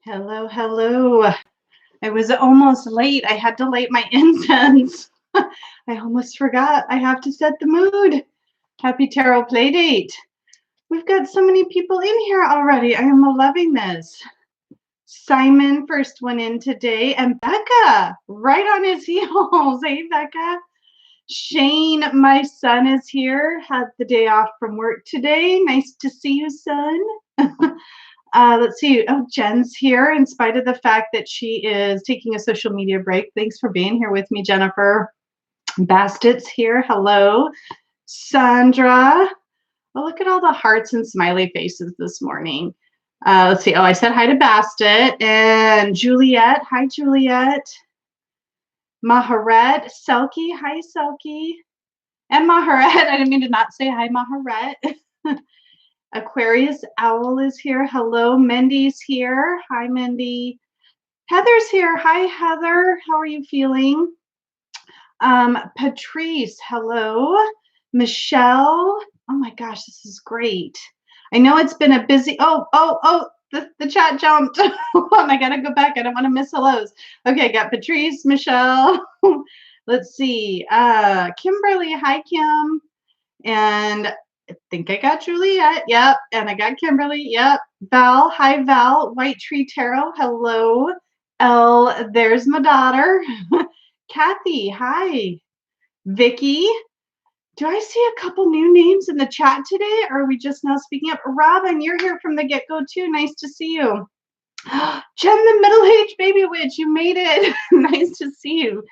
Hello, hello. I was almost late. I had to light my incense. I almost forgot. I have to set the mood. Happy Tarot Playdate. We've got so many people in here already. I am loving this. Simon, first one in today, and Becca, right on his heels. Hey, Becca. Shane, my son, is here. Had the day off from work today. Nice to see you, son. Let's see. Oh, Jen's here in spite of the fact that she is taking a social media break. Thanks for being here with me, Jennifer. Bastet's here. Hello. Sandra. Oh, look at all the hearts and smiley faces this morning. Let's see. Oh, I said hi to Bastet. And Juliet. Hi, Juliet. Maharet. Selkie. Hi, Selkie. And Maharet. I didn't mean to not say hi, Maharet. Aquarius Owl is here. Hello. Mendy's here. Hi, Mendy. Heather's here. Hi, Heather. How are you feeling? Patrice. Hello. Michelle. Oh my gosh, this is great. I know it's been a busy. The chat jumped. I gotta go back. I don't want to miss hellos. Okay, got Patrice, Michelle. Let's see. Kimberly. Hi, Kim. And I think I got Juliet. Yep. And I got Kimberly. Yep. Val. Hi, Val. White Tree Tarot. Hello. Elle. There's my daughter. Kathy. Hi. Vicky. Do I see a couple new names in the chat today? Or are we just now speaking up? Robin, you're here from the get-go too. Nice to see you. Jen, the middle-aged baby witch. You made it. Nice to see you.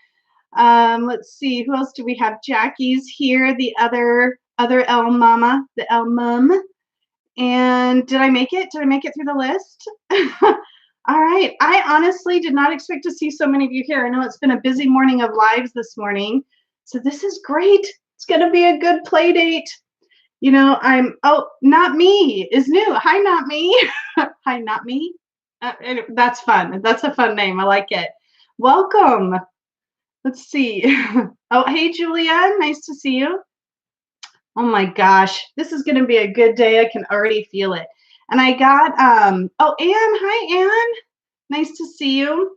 Let's see. Who else do we have? Jackie's here. The other El Mama, the El Mum. And did I make it? Did I make it through the list? All right. I honestly did not expect to see so many of you here. I know it's been a busy morning of lives this morning. So this is great. It's going to be a good play date. You know, Not Me is new. Hi, Not Me. Hi, Not Me. That's fun. That's a fun name. I like it. Welcome. Let's see. Oh, hey, Julia. Nice to see you. Oh my gosh, this is going to be a good day. I can already feel it. And I got, Anne. Hi, Anne. Nice to see you.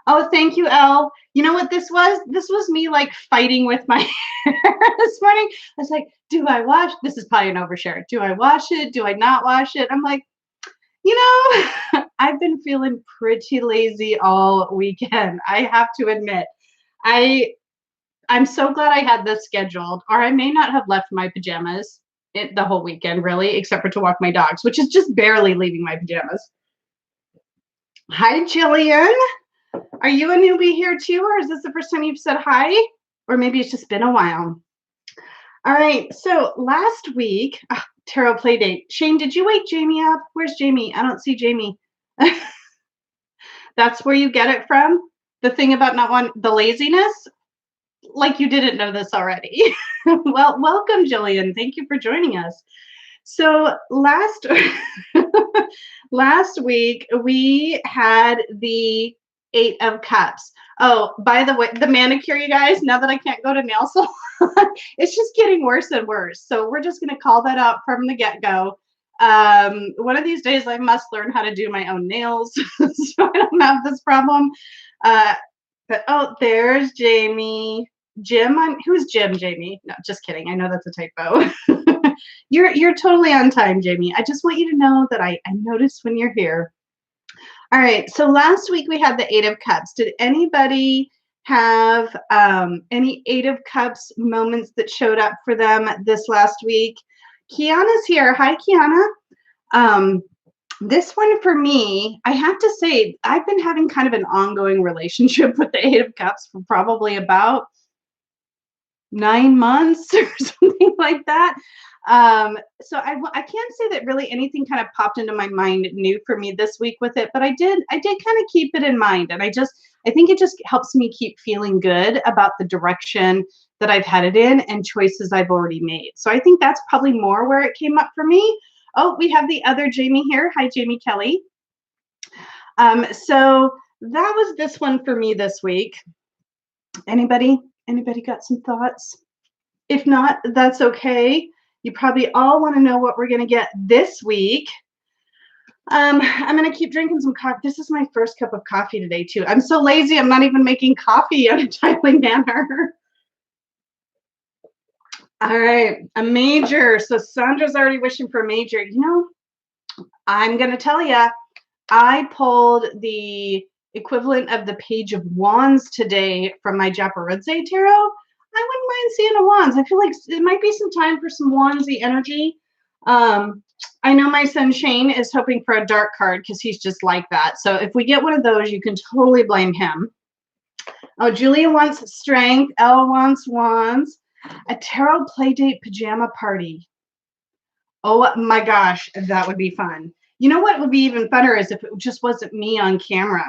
Oh, thank you, Elle. You know what this was? This was me like fighting with my hair this morning. I was like, do I wash? This is probably an overshare. Do I wash it? Do I not wash it? I'm like, I've been feeling pretty lazy all weekend. I have to admit. I'm so glad I had this scheduled, or I may not have left my pajamas the whole weekend, really, except for to walk my dogs, which is just barely leaving my pajamas. Hi, Jillian. Are you a newbie here too, or is this the first time you've said hi? Or maybe it's just been a while. All right, so last week, Tarot Playdate. Shane, did you wake Jamie up? Where's Jamie? I don't see Jamie. That's where you get it from? The thing about not wanting the laziness? Like you didn't know this already. Well, welcome, Jillian. Thank you for joining us. So last week we had the 8 of Cups. Oh, by the way, the manicure, you guys, now that I can't go to nail salon, it's just getting worse and worse. So we're just going to call that out from the get-go. One of these days I must learn how to do my own nails so I don't have this problem. But there's Jamie. Jim, who's Jim, Jamie? No, just kidding. I know that's a typo. You're totally on time, Jamie. I just want you to know that I noticed when you're here. All right. So last week we had the 8 of Cups. Did anybody have any 8 of Cups moments that showed up for them this last week? Kiana's here. Hi, Kiana. This one for me, I have to say, I've been having kind of an ongoing relationship with the 8 of Cups for probably about 9 months or something like that. So I can't say that really anything kind of popped into my mind new for me this week with it, but I did kind of keep it in mind. And I think it just helps me keep feeling good about the direction that I've headed in and choices I've already made. So I think that's probably more where it came up for me. Oh, we have the other Jamie here. Hi, Jamie Kelly. So that was this one for me this week. Anybody got some thoughts? If not, that's okay. You probably all want to know what we're going to get this week. I'm going to keep drinking some coffee. This is my first cup of coffee today, too. I'm so lazy. I'm not even making coffee in a timely manner. All right, a major. So Sandra's already wishing for a major. You know, I'm going to tell you, I pulled the equivalent of the Page of Wands today from my Japarodze tarot. I wouldn't mind seeing a Wands. I feel like it might be some time for some Wandsy energy. I know my son Shane is hoping for a dark card because he's just like that. So if we get one of those, you can totally blame him. Oh, Julia wants strength. Elle wants wands. A tarot playdate pajama party. Oh my gosh, that would be fun. You know what would be even funner is if it just wasn't me on camera.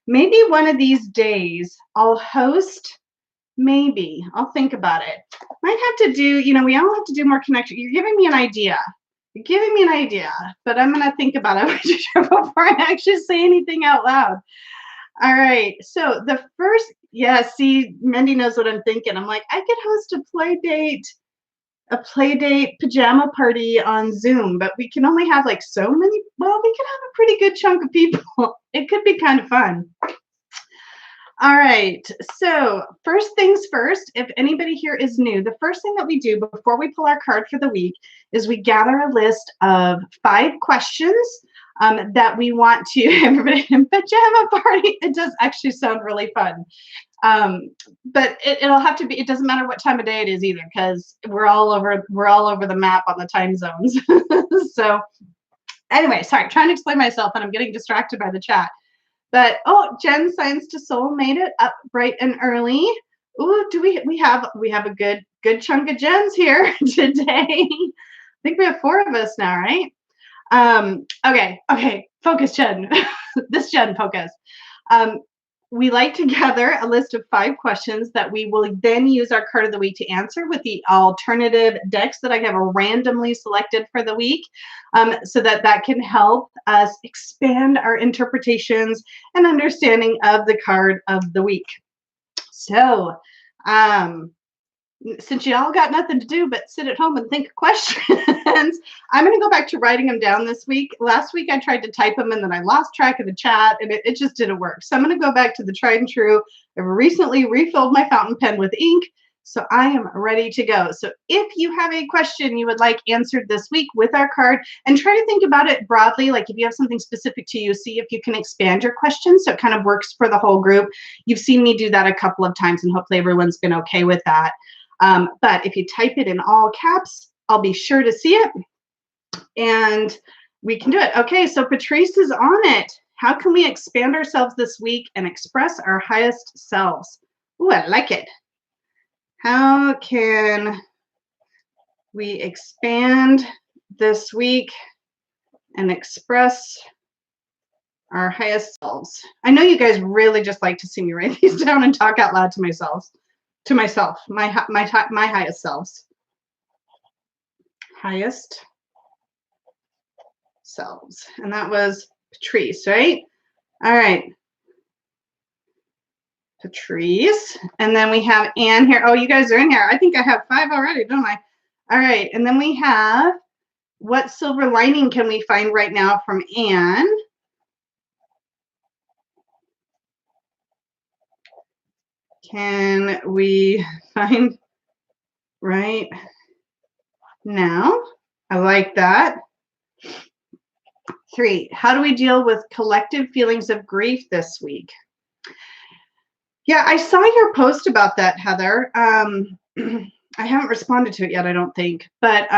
Maybe one of these days I'll host. Maybe. I'll think about it. Might have to do, you know, we all have to do more connection. You're giving me an idea. You're giving me an idea, but I'm going to think about it before I actually say anything out loud. All right. So the first, yeah, see, Mindy knows what I'm thinking. I'm like, I could host a play date pajama party on Zoom, but we can only have like so many. Well, we could have a pretty good chunk of people. It could be kind of fun. All right, so first things first, if anybody here is new, the first thing that we do before we pull our card for the week is we gather a list of 5 questions that we want to, everybody in pajama party, it does actually sound really fun. But it'll have to be, it doesn't matter what time of day it is either, because we're all over the map on the time zones. So anyway, sorry, trying to explain myself and I'm getting distracted by the chat. But oh, Jen Signs to Soul made it up bright and early. Ooh, do we have a good chunk of Jens here today. I think we have 4 of us now, right? Okay, focus, Jen. This Jen, focus. We like to gather a list of 5 questions that we will then use our card of the week to answer with the alternative decks that I have randomly selected for the week, so that can help us expand our interpretations and understanding of the card of the week. So, since y'all got nothing to do but sit at home and think of questions, I'm going to go back to writing them down this week. Last week I tried to type them and then I lost track of the chat and it just didn't work. So I'm going to go back to the tried and true. I've recently refilled my fountain pen with ink, so I am ready to go. So if you have a question you would like answered this week with our card, and try to think about it broadly, like if you have something specific to you, see if you can expand your question so it kind of works for the whole group. You've seen me do that a couple of times and hopefully everyone's been okay with that. But if you type it in all caps, I'll be sure to see it and we can do it. Okay, so Patrice is on it. How can we expand ourselves this week and express our highest selves? Ooh, I like it. How can we expand this week and express our highest selves? I know you guys really just like to see me write these down and talk out loud to myself. My highest selves. Highest selves. And that was Patrice, right? All right. Patrice. And then we have Anne here. Oh, you guys are in here. I think I have 5 already, don't I? All right. And then we have, what silver lining can we find right now from Anne? Can we find right now? I like that. 3, how do we deal with collective feelings of grief this week? Yeah, I saw your post about that, Heather. I haven't responded to it yet, I don't think. But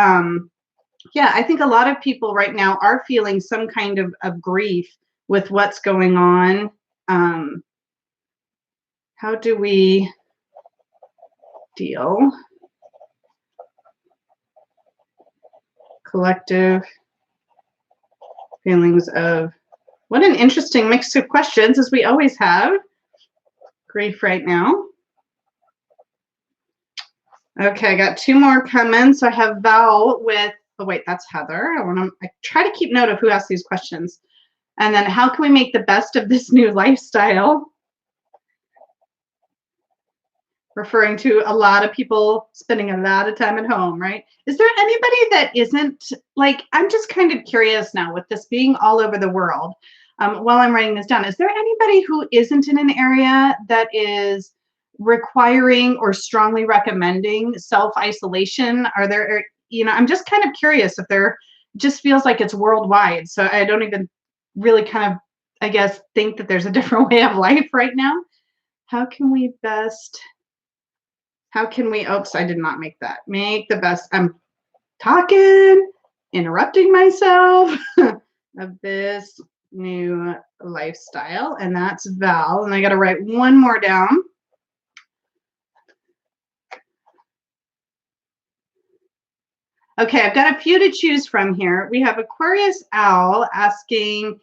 yeah, I think a lot of people right now are feeling some kind of grief with what's going on. How do we deal? Collective feelings of, what an interesting mix of questions, as we always have. Grief right now. Okay, I got 2 more coming. So I have Val with, oh wait, that's Heather. I try to keep note of who asks these questions. And then how can we make the best of this new lifestyle? referring to a lot of people spending a lot of time at home, right? Is there anybody that isn't like, I'm just kind of curious now with this being all over the world. While I'm writing this down, is there anybody who isn't in an area that is requiring or strongly recommending self-isolation? Are there, I'm just kind of curious if there just feels like it's worldwide. So I don't even really kind of, I guess, think that there's a different way of life right now. How can we, oops, I did not make that. Make the best, I'm talking, interrupting myself of this new lifestyle. And that's Val. And I got to write one more down. Okay, I've got a few to choose from here. We have Aquarius Owl asking,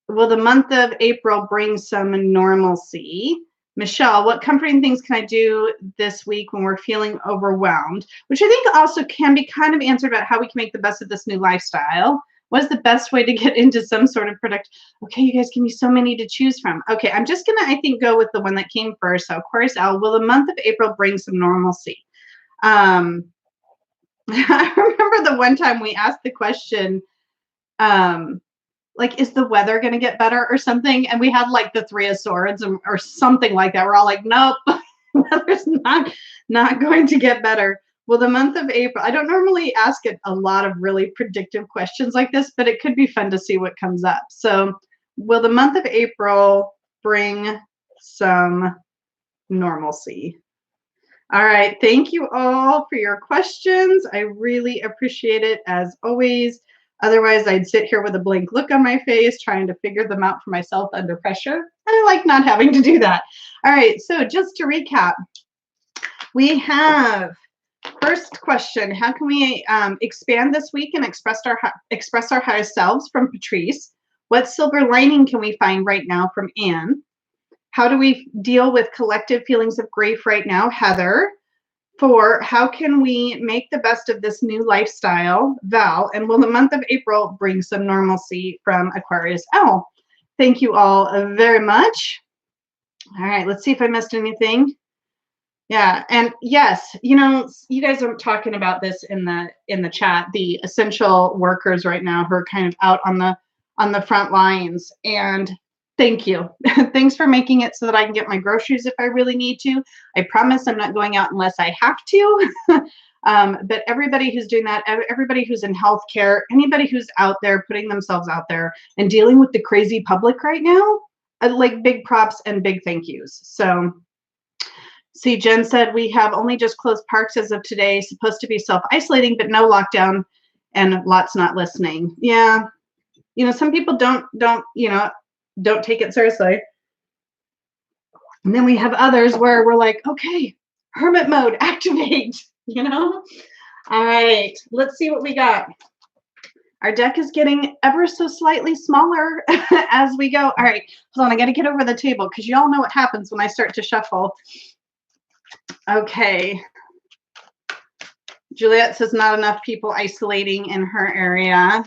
will the month of April bring some normalcy? Michelle, what comforting things can I do this week when we're feeling overwhelmed? Which I think also can be kind of answered about how we can make the best of this new lifestyle. What is the best way to get into some sort of product? Okay, you guys give me so many to choose from. Okay, I'm just gonna, I think, go with the one that came first. So Aquarius Owl, will the month of April bring some normalcy? I remember the one time we asked the question, like, is the weather going to get better or something? And we had like the Three of Swords or something like that. We're all like, nope, weather's not going to get better. Well, the month of April, I don't normally ask it a lot of really predictive questions like this, but it could be fun to see what comes up. So will the month of April bring some normalcy? All right. Thank you all for your questions. I really appreciate it as always. Otherwise, I'd sit here with a blank look on my face trying to figure them out for myself under pressure. And I like not having to do that. All right. So just to recap, we have first question. How can we expand this week and express our highest selves from Patrice? What silver lining can we find right now from Anne? How do we deal with collective feelings of grief right now? Heather. 4, how can we make the best of this new lifestyle? Val. And will the month of April bring some normalcy? From Aquarius Owl. Thank you all very much. All right, let's see if I missed anything. Yeah, and yes, you guys are talking about this in the chat, the essential workers right now who are kind of out on the front lines. And thank you. Thanks for making it so that I can get my groceries if I really need to. I promise I'm not going out unless I have to. But everybody who's doing that, everybody who's in healthcare, anybody who's out there putting themselves out there and dealing with the crazy public right now, like big props and big thank yous. So, see, Jen said we have only just closed parks as of today, supposed to be self-isolating, but no lockdown and lots not listening. Yeah. Some people don't take it seriously. And then we have others where we're like, okay, hermit mode, activate, All right, let's see what we got. Our deck is getting ever so slightly smaller as we go. All right, hold on, I got to get over the table because you all know what happens when I start to shuffle. Okay. Juliet says not enough people isolating in her area.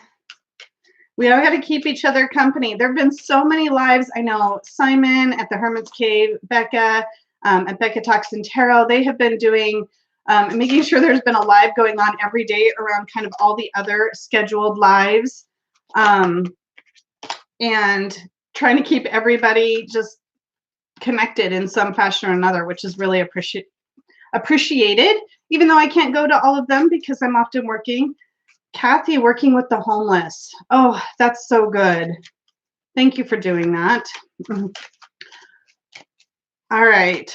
We all got to keep each other company. There have been so many lives. I know Simon at the Hermit's Cave, Becca at Becca Talks and Tarot. They have been doing, making sure there's been a live going on every day around kind of all the other scheduled lives, and trying to keep everybody just connected in some fashion or another, which is really appreciated, even though I can't go to all of them because I'm often working. Kathy, working with the homeless. Oh, that's so good. Thank you for doing that. All right.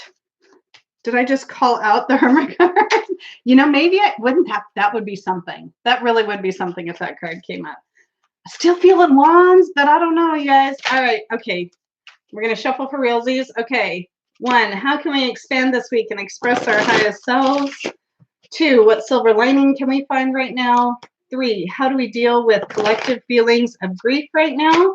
Did I just call out the Hermit card? Maybe I wouldn't have. That would be something. That really would be something if that card came up. Still feeling wands, but I don't know, you guys. All right. Okay. We're going to shuffle for realsies. Okay. 1, how can we expand this week and express our highest selves? 2, what silver lining can we find right now? 3, how do we deal with collective feelings of grief right now?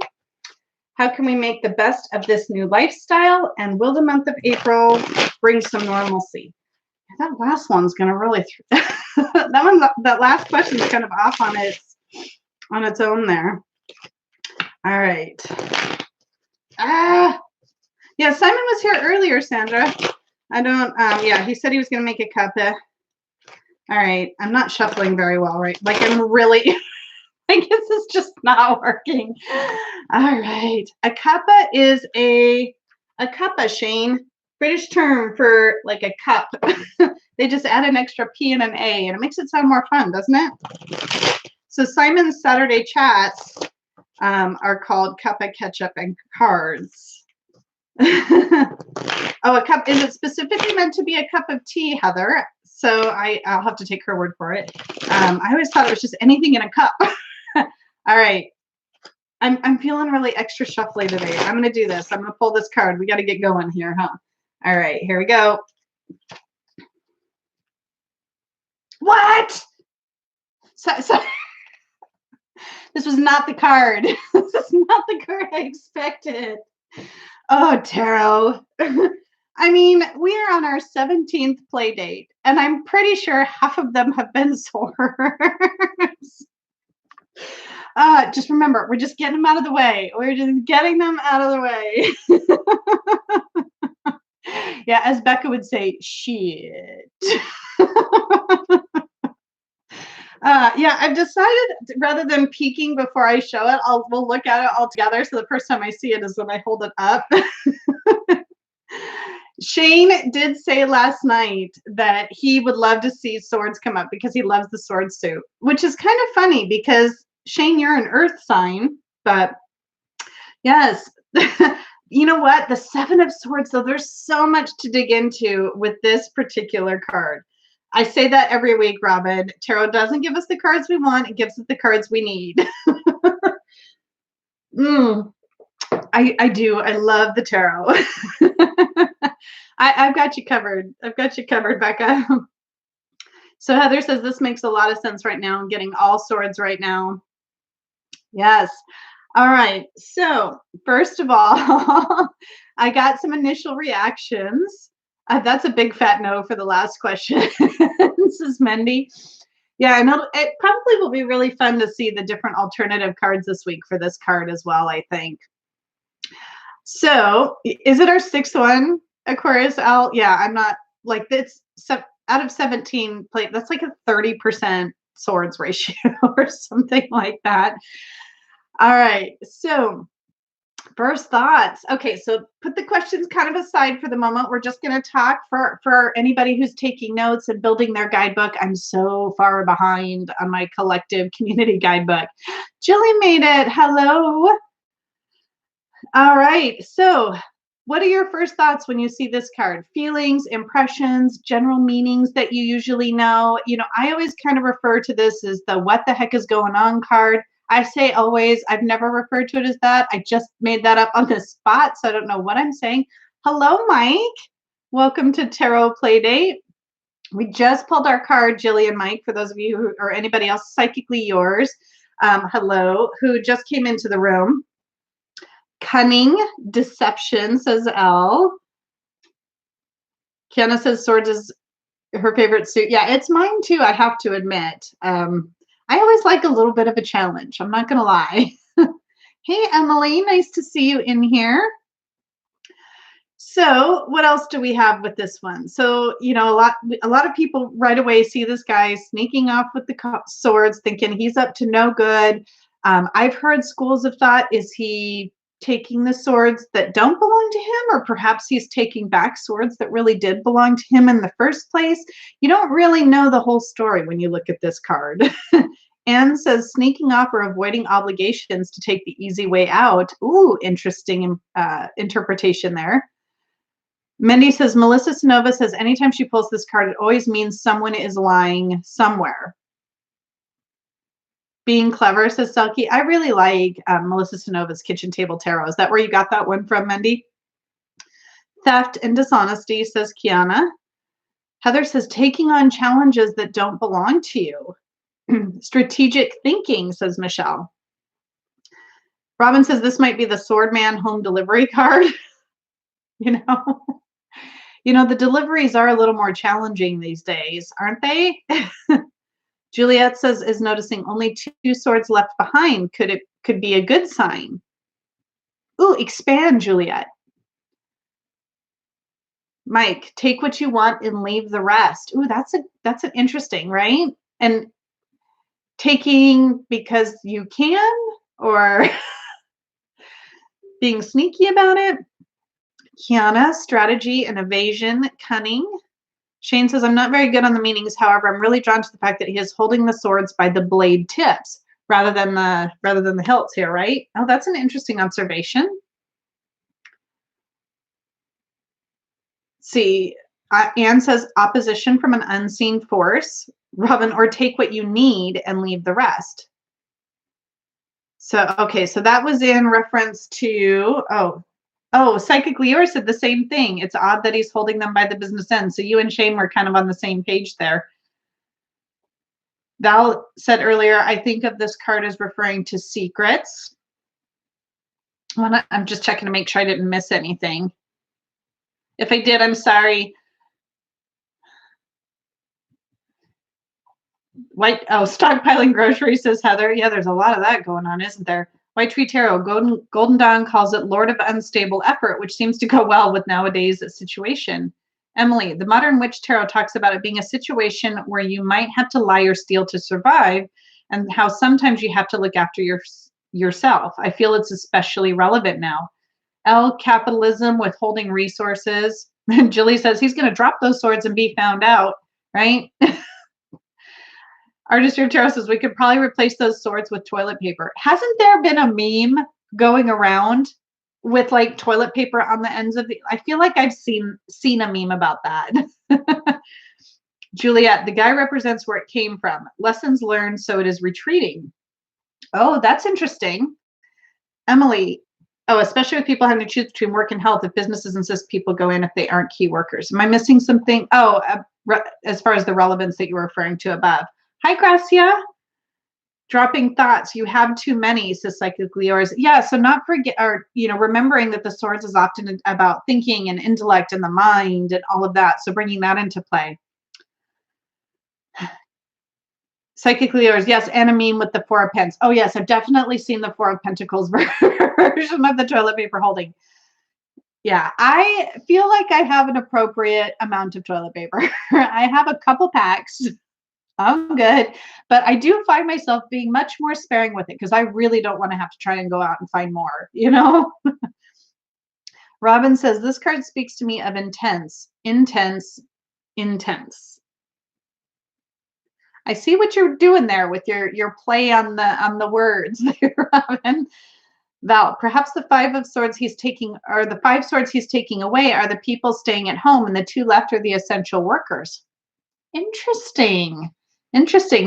How can we make the best of this new lifestyle? And will the month of April bring some normalcy? That last one's going to really, that last question is kind of off on its own there. All right. Yeah, Simon was here earlier, Sandra. I don't, yeah, he said he was going to make a cuppa. All right. I'm not shuffling very well, right? Like I'm really, I guess it's just not working. All right. A cuppa is a cuppa, Shane. British term for like a cup. They just add an extra P and an A, and it makes it sound more fun, doesn't it? So Simon's Saturday chats are called Cuppa, Ketchup, and Cards. Oh, a cup. Is it specifically meant to be a cup of tea, Heather? So I'll have to take her word for it. I always thought it was just anything in a cup. All right. I'm feeling really extra shuffly today. I'm going to do this. I'm going to pull this card. We got to get going here, huh? All right, here we go. What? So this was not the card. This is not the card I expected. Oh, tarot. I mean, we are on our 17th play date, and I'm pretty sure half of them have been swords. Just remember, we're just getting them out of the way. We're just getting them out of the way. Yeah, as Becca would say, shit. Yeah, I've decided rather than peeking before I show it, we'll look at it all together. So the first time I see it is when I hold it up. Shane did say last night that he would love to see swords come up because he loves the sword suit, which is kind of funny because Shane, you're an earth sign, but yes. You know what? The Seven of Swords, though, there's so much to dig into with this particular card. I say that every week, Robin. Tarot doesn't give us the cards we want. It gives us the cards we need. I do. I love the tarot. I've got you covered. I've got you covered, Becca. So Heather says this makes a lot of sense right now. I'm getting all swords right now. Yes. All right. So first of all, I got some initial reactions. That's a big fat no for the last question. This is Mendy. Yeah, and it probably will be really fun to see the different alternative cards this week for this card as well, I think. So is it our sixth one, Aquarius L? Yeah, I'm not like it's out of 17 plate. That's like a 30% swords ratio or something like that. All right. So first thoughts. Okay, so put the questions kind of aside for the moment. We're just going to talk for anybody who's taking notes and building their guidebook. I'm so far behind on my collective community guidebook. Jilly made it. Hello. All right. So what are your first thoughts when you see this card? Feelings, impressions, general meanings that you usually know. You know, I always kind of refer to this as the what the heck is going on card. I say always, I've never referred to it as that. I just made that up on the spot, so I don't know what I'm saying. Hello, Mike. Welcome to Tarot Playdate. We just pulled our card, Jilly and Mike, for those of you who, or anybody else, psychically yours. Hello, who just came into the room. Cunning, deception, says L. Kiana says swords is her favorite suit. Yeah, it's mine too, I have to admit. I always like a little bit of a challenge. I'm not going to lie. Hey, Emily, nice to see you in here. So what else do we have with this one? So, you know, a lot of people right away see this guy sneaking off with the swords, thinking he's up to no good. I've heard schools of thought, is he taking the swords that don't belong to him, or perhaps he's taking back swords that really did belong to him in the first place? You don't really know the whole story when you look at this card. Anne says sneaking off or avoiding obligations to take the easy way out. Ooh, interesting interpretation there. Mendy says Melissa Sonova says anytime she pulls this card, it always means someone is lying somewhere. Being clever, says Selkie. I really like Melissa Sonova's Kitchen Table Tarot. Is that where you got that one from, Mendy? Theft and dishonesty, says Kiana. Heather says taking on challenges that don't belong to you. Strategic thinking, says Michelle. Robin says this might be the Sword Man home delivery card. You know, the deliveries are a little more challenging these days, aren't they? Juliet says is noticing only 2 swords left behind. Could be a good sign. Ooh, expand, Juliet. Mike, take what you want and leave the rest. Ooh, that's an interesting, right? And taking because you can, or being sneaky about it. Kiana, strategy and evasion, cunning. Shane says, I'm not very good on the meanings. However, I'm really drawn to the fact that he is holding the swords by the blade tips rather than the hilts here, right? Oh, that's an interesting observation. See, Anne says opposition from an unseen force. Robin, or take what you need and leave the rest. So, okay, so that was in reference to, Psychic Leo said the same thing. It's odd that he's holding them by the business end. So you and Shane were kind of on the same page there. Val said earlier, I think of this card as referring to secrets. I'm just checking to make sure I didn't miss anything. If I did, I'm sorry. Stockpiling groceries, says Heather. Yeah, there's a lot of that going on, isn't there? White Tree Tarot, Golden Dawn calls it Lord of Unstable Effort, which seems to go well with nowadays situation. Emily, the Modern Witch Tarot talks about it being a situation where you might have to lie or steal to survive, and how sometimes you have to look after yourself. I feel it's especially relevant now. Capitalism, withholding resources. Julie says he's going to drop those swords and be found out, right? Artistry of Tarot says we could probably replace those swords with toilet paper. Hasn't there been a meme going around with like toilet paper on the ends of the? I feel like I've seen a meme about that. Juliet, the guy represents where it came from. Lessons learned, so it is retreating. Oh, that's interesting. Emily, especially with people having to choose between work and health, if businesses insist people go in if they aren't key workers. Am I missing something? As far as the relevance that you were referring to above. Hi, Gracia. Dropping thoughts. You have too many, says Psychic Leo's. Yeah, so not forget, or remembering that the swords is often about thinking and intellect and the mind and all of that. So bringing that into play. Psychic Leo's, yes, and a meme with the Four of Pence. Oh yes, I've definitely seen the Four of Pentacles version of the toilet paper holding. Yeah, I feel like I have an appropriate amount of toilet paper. I have a couple packs. I'm good. But I do find myself being much more sparing with it because I really don't want to have to try and go out and find more, Robin says, this card speaks to me of intense. I see what you're doing there with your play on the words there, Robin. Val, perhaps the Five Swords he's taking away are the people staying at home, and the two left are the essential workers. Interesting.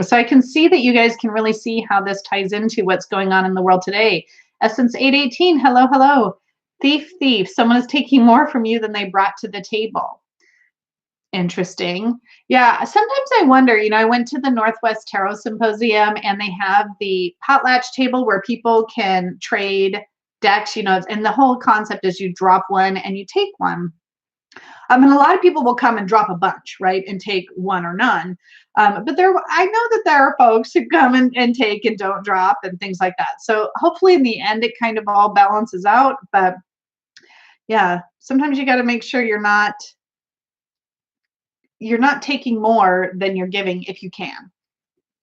So I can see that you guys can really see how this ties into what's going on in the world today. Essence 818, hello. Thief, someone is taking more from you than they brought to the table. Interesting. Yeah, sometimes I wonder, I went to the Northwest Tarot Symposium and they have the potlatch table where people can trade decks, and the whole concept is you drop one and you take one. And a lot of people will come and drop a bunch, right, and take one or none. But I know that there are folks who come and take and don't drop and things like that. So hopefully in the end, it kind of all balances out. But yeah, sometimes you got to make sure you're not taking more than you're giving if you can.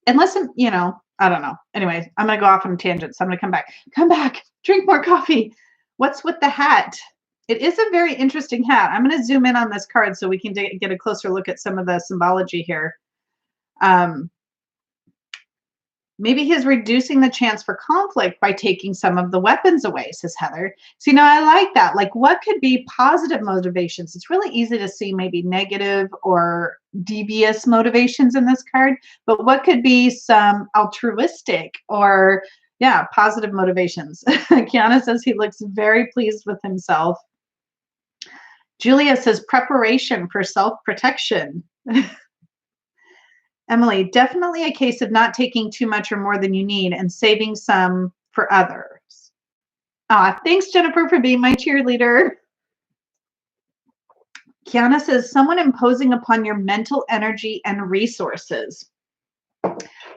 Unless, I don't know. Anyway, I'm going to go off on a tangent. So I'm going to come back, drink more coffee. What's with the hat? It is a very interesting hat. I'm going to zoom in on this card so we can get a closer look at some of the symbology here. Maybe he's reducing the chance for conflict by taking some of the weapons away, says Heather. So, I like that. Like, what could be positive motivations? It's really easy to see maybe negative or devious motivations in this card, but what could be some altruistic or, positive motivations? Kiana says he looks very pleased with himself. Julia says preparation for self-protection. Emily, definitely a case of not taking too much or more than you need and saving some for others. Thanks, Jennifer, for being my cheerleader. Kiana says someone imposing upon your mental energy and resources.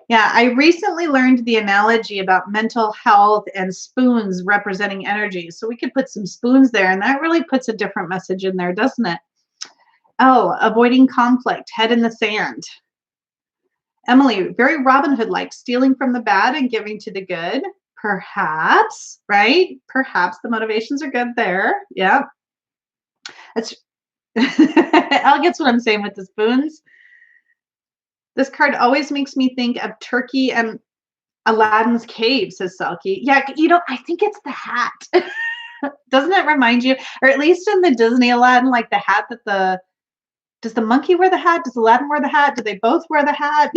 Yeah, I recently learned the analogy about mental health and spoons representing energy. So we could put some spoons there, and that really puts a different message in there, doesn't it? Oh, avoiding conflict, head in the sand. Emily, very Robin Hood-like, stealing from the bad and giving to the good. Perhaps, right? Perhaps the motivations are good there. Yeah. That's I'll guess what I'm saying with the spoons. This card always makes me think of Turkey and Aladdin's cave, says Selkie. Yeah, I think it's the hat. Doesn't it remind you, or at least in the Disney Aladdin, like the hat does the monkey wear the hat? Does Aladdin wear the hat? Do they both wear the hat?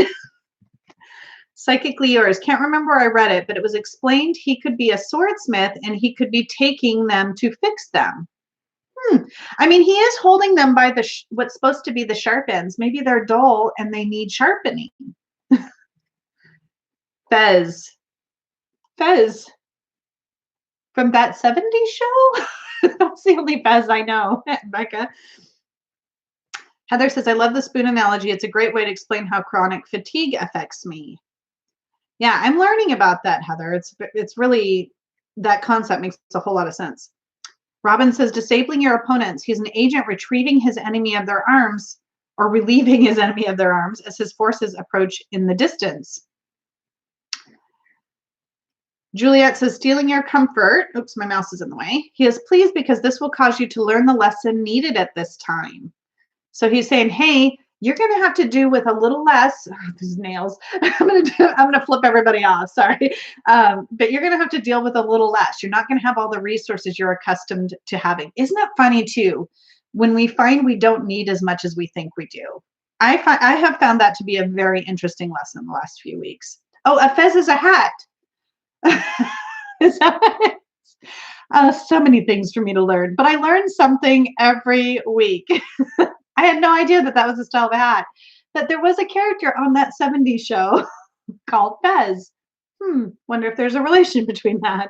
Psychically yours. Can't remember where I read it, but it was explained he could be a swordsmith and he could be taking them to fix them. I mean, he is holding them by what's supposed to be the sharp ends. Maybe they're dull and they need sharpening. Fez. Fez. From that 70s show? That's the only Fez I know, Becca. Heather says, I love the spoon analogy. It's a great way to explain how chronic fatigue affects me. Yeah, I'm learning about that, Heather. It's really, that concept makes a whole lot of sense. Robin says, disabling your opponents. He's an agent retrieving his enemy of their arms or relieving his enemy of their arms as his forces approach in the distance. Juliet says, stealing your comfort. Oops, my mouse is in the way. He is pleased because this will cause you to learn the lesson needed at this time. So he's saying, hey, you're going to have to do with a little less. Oh, these nails. I'm going to flip everybody off. Sorry. But you're going to have to deal with a little less. You're not going to have all the resources you're accustomed to having. Isn't it funny, too, when we find we don't need as much as we think we do? I have found that to be a very interesting lesson the last few weeks. Oh, a fez is a hat. Is that so many things for me to learn. But I learn something every week. I had no idea that was a style of a hat. That there was a character on that 70s show called Fez. Wonder if there's a relation between that.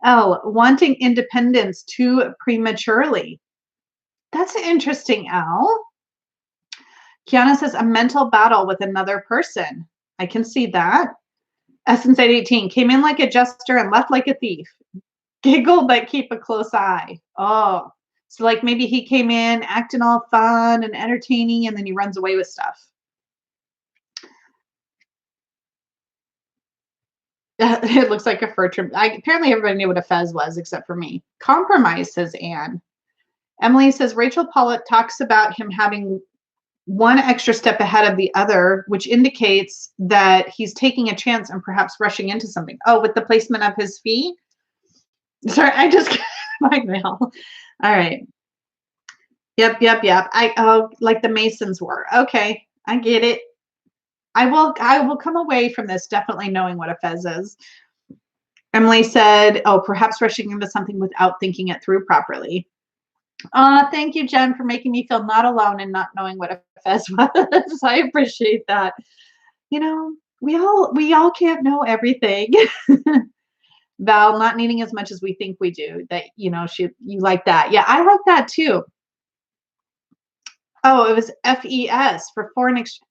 L, wanting independence too prematurely. That's interesting, L. Kiana says, a mental battle with another person. I can see that. Essence 18, came in like a jester and left like a thief. Giggle, but keep a close eye. Oh. So like maybe he came in acting all fun and entertaining and then he runs away with stuff. It looks like a fur trim. Apparently everybody knew what a fez was except for me. Compromise, says Anne. Emily says Rachel Pollitt talks about him having one extra step ahead of the other, which indicates that he's taking a chance and perhaps rushing into something. Oh, with the placement of his feet? Sorry, I just my mail. All right. Yep. Like the Masons were. Okay, I get it. I will come away from this definitely knowing what a fez is. Emily said, oh, perhaps rushing into something without thinking it through properly. Thank you, Jen, for making me feel not alone and not knowing what a fez was. I appreciate that. We all can't know everything. Val, not needing as much as we think we do. That you like that. Yeah, I like that too. Oh, it was FES for foreign exchange.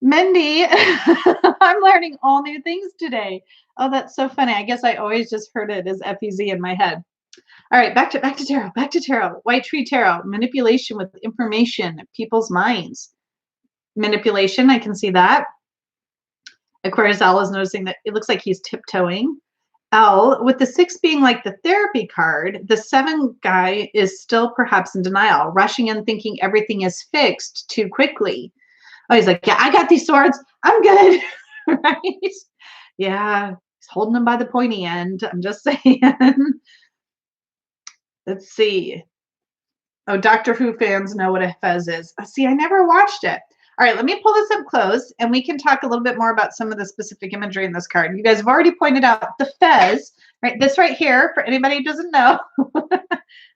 Mindy, I'm learning all new things today. Oh, that's so funny. I guess I always just heard it as FEZ in my head. All right, back to tarot. Back to tarot. White tree tarot. Manipulation with information, people's minds. Manipulation. I can see that. Aquarius Al is noticing that it looks like he's tiptoeing. L, with the 6 being like the therapy card, the 7 guy is still perhaps in denial, rushing in thinking everything is fixed too quickly. Oh, he's like, yeah, I got these swords. I'm good. Right? Yeah, he's holding them by the pointy end. I'm just saying. Let's see. Oh, Doctor Who fans know what a fez is. See, I never watched it. All right, let me pull this up close and we can talk a little bit more about some of the specific imagery in this card. You guys have already pointed out the fez, right? This right here, for anybody who doesn't know. All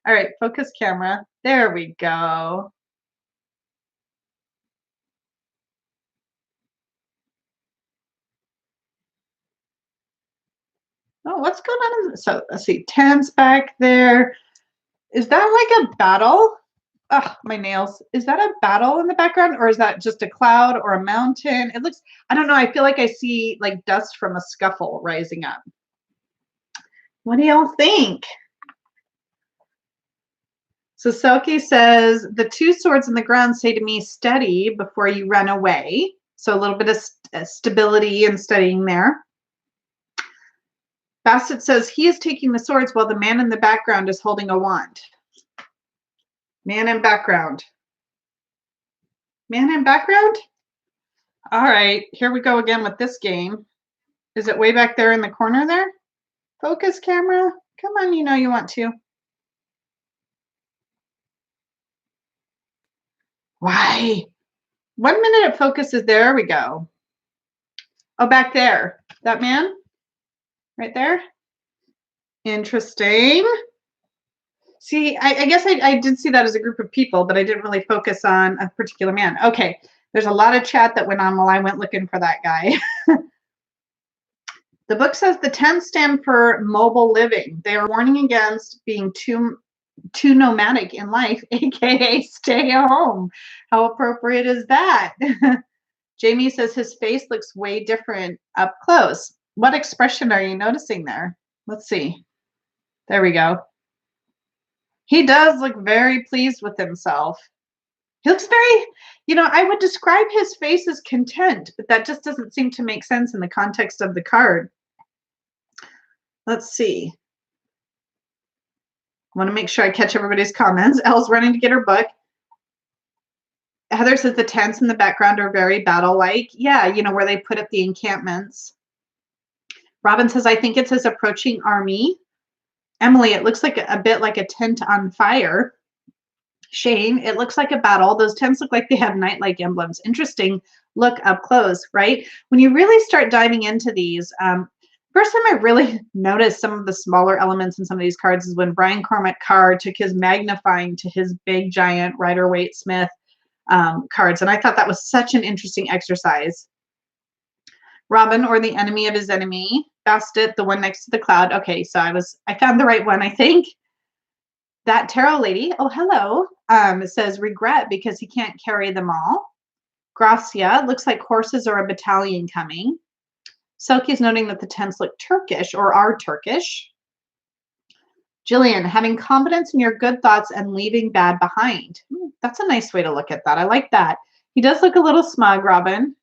right, focus camera. There we go. Oh, what's going on? So let's see, tents back there. Is that like a battle? Oh, my nails. Is that a battle in the background or is that just a cloud or a mountain? It looks, I don't know. I feel like I see like dust from a scuffle rising up. What do y'all think? So Selkie says, the two swords in the ground say to me, steady before you run away. So a little bit of stability and studying there. Bassett says, he is taking the swords while the man in the background is holding a wand. Man in background. Man in background? All right, here we go again with this game. Is it way back there in the corner there? Focus camera. Come on, you know you want to. Why? 1 minute it focuses. There we go. Oh, back there. That man? Right there? Interesting. See, I guess I did see that as a group of people, but I didn't really focus on a particular man. Okay, there's a lot of chat that went on while I went looking for that guy. The book says the 10 stand for mobile living. They are warning against being too nomadic in life, aka stay at home. How appropriate is that? Jamie says his face looks way different up close. What expression are you noticing there? Let's see. There we go. He does look very pleased with himself. He looks very, I would describe his face as content, but that just doesn't seem to make sense in the context of the card. Let's see. I want to make sure I catch everybody's comments. Elle's running to get her book. Heather says the tents in the background are very battle-like. Yeah, where they put up the encampments. Robin says, I think it's his approaching army. Emily, it looks like a bit like a tent on fire. Shane, it looks like a battle. Those tents look like they have night-like emblems. Interesting look up close, right? When you really start diving into these, first time I really noticed some of the smaller elements in some of these cards is when Brian Cormac Carr took his magnifying to his big, giant Rider-Waite Smith cards. And I thought that was such an interesting exercise. Robin, or the enemy of his enemy. Bastet, the one next to the cloud. Okay, so I found the right one, I think. That tarot lady, oh, hello, says regret because he can't carry them all. Gracia, looks like horses or a battalion coming. Selkie's noting that the tents look Turkish or are Turkish. Jillian, having confidence in your good thoughts and leaving bad behind. That's a nice way to look at that. I like that. He does look a little smug, Robin.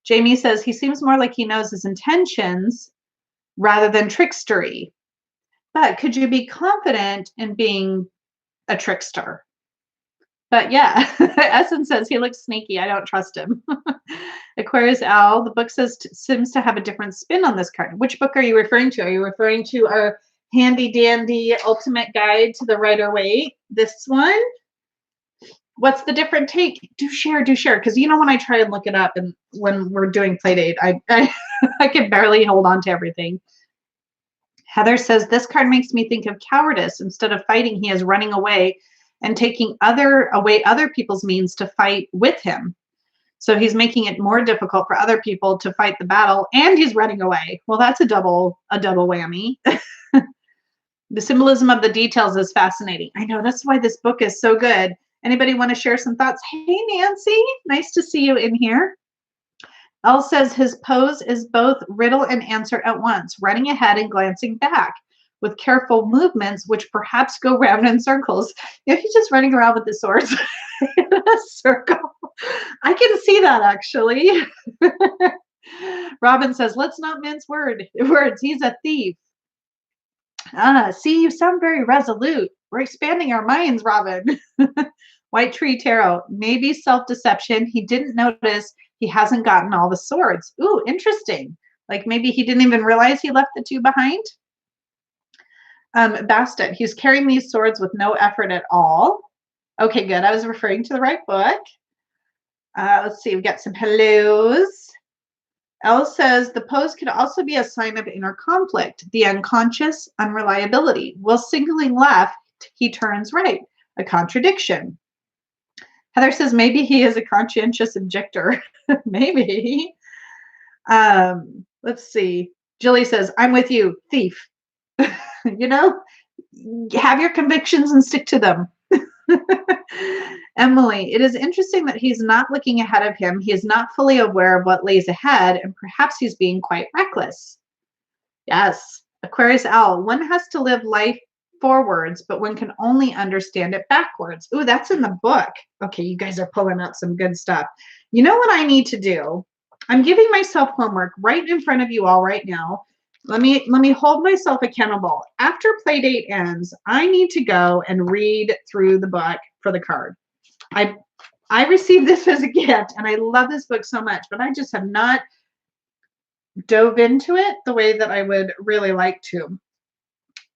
Jamie says he seems more like he knows his intentions rather than trickstery. But could you be confident in being a trickster? But yeah, Essen says he looks sneaky. I don't trust him. Aquarius Al, the book seems to have a different spin on this card. Which book are you referring to? Are you referring to our handy dandy ultimate guide to the Rider-Waite? This one? What's the different take? Do share. Because when I try and look it up and when we're doing Playdate, I can barely hold on to everything. Heather says, this card makes me think of cowardice. Instead of fighting, he is running away and taking away other people's means to fight with him. So he's making it more difficult for other people to fight the battle, and he's running away. Well, that's a double whammy. The symbolism of the details is fascinating. I know, that's why this book is so good. Anybody want to share some thoughts? Hey, Nancy, nice to see you in here. Elle says his pose is both riddle and answer at once, running ahead and glancing back with careful movements, which perhaps go round in circles. He's just running around with the swords in a circle. I can see that, actually. Robin says, let's not mince words. He's a thief. See, you sound very resolute. We're expanding our minds, Robin. White Tree Tarot, maybe self-deception. He didn't notice he hasn't gotten all the swords. Ooh, interesting. Like maybe he didn't even realize he left the two behind. Bastet, he's carrying these swords with no effort at all. Okay, good. I was referring to the right book. Let's see. We've got some hellos. Elle says the pose could also be a sign of inner conflict, the unconscious unreliability. While signaling left, he turns right. A contradiction. Heather says maybe he is a conscientious objector. Maybe. Let's see. Jilly says, I'm with you, thief. Have your convictions and stick to them. Emily, it is interesting that he's not looking ahead of him. He is not fully aware of what lays ahead, and perhaps he's being quite reckless. Yes. Aquarius Owl, one has to live life forwards, but one can only understand it backwards. Ooh, that's in the book. Okay, you guys are pulling out some good stuff. You know what I need to do? I'm giving myself homework right in front of you all right now. Let me hold myself accountable. After play date ends, I need to go and read through the book for the card. I received this as a gift, and I love this book so much, but I just have not dove into it the way that I would really like to.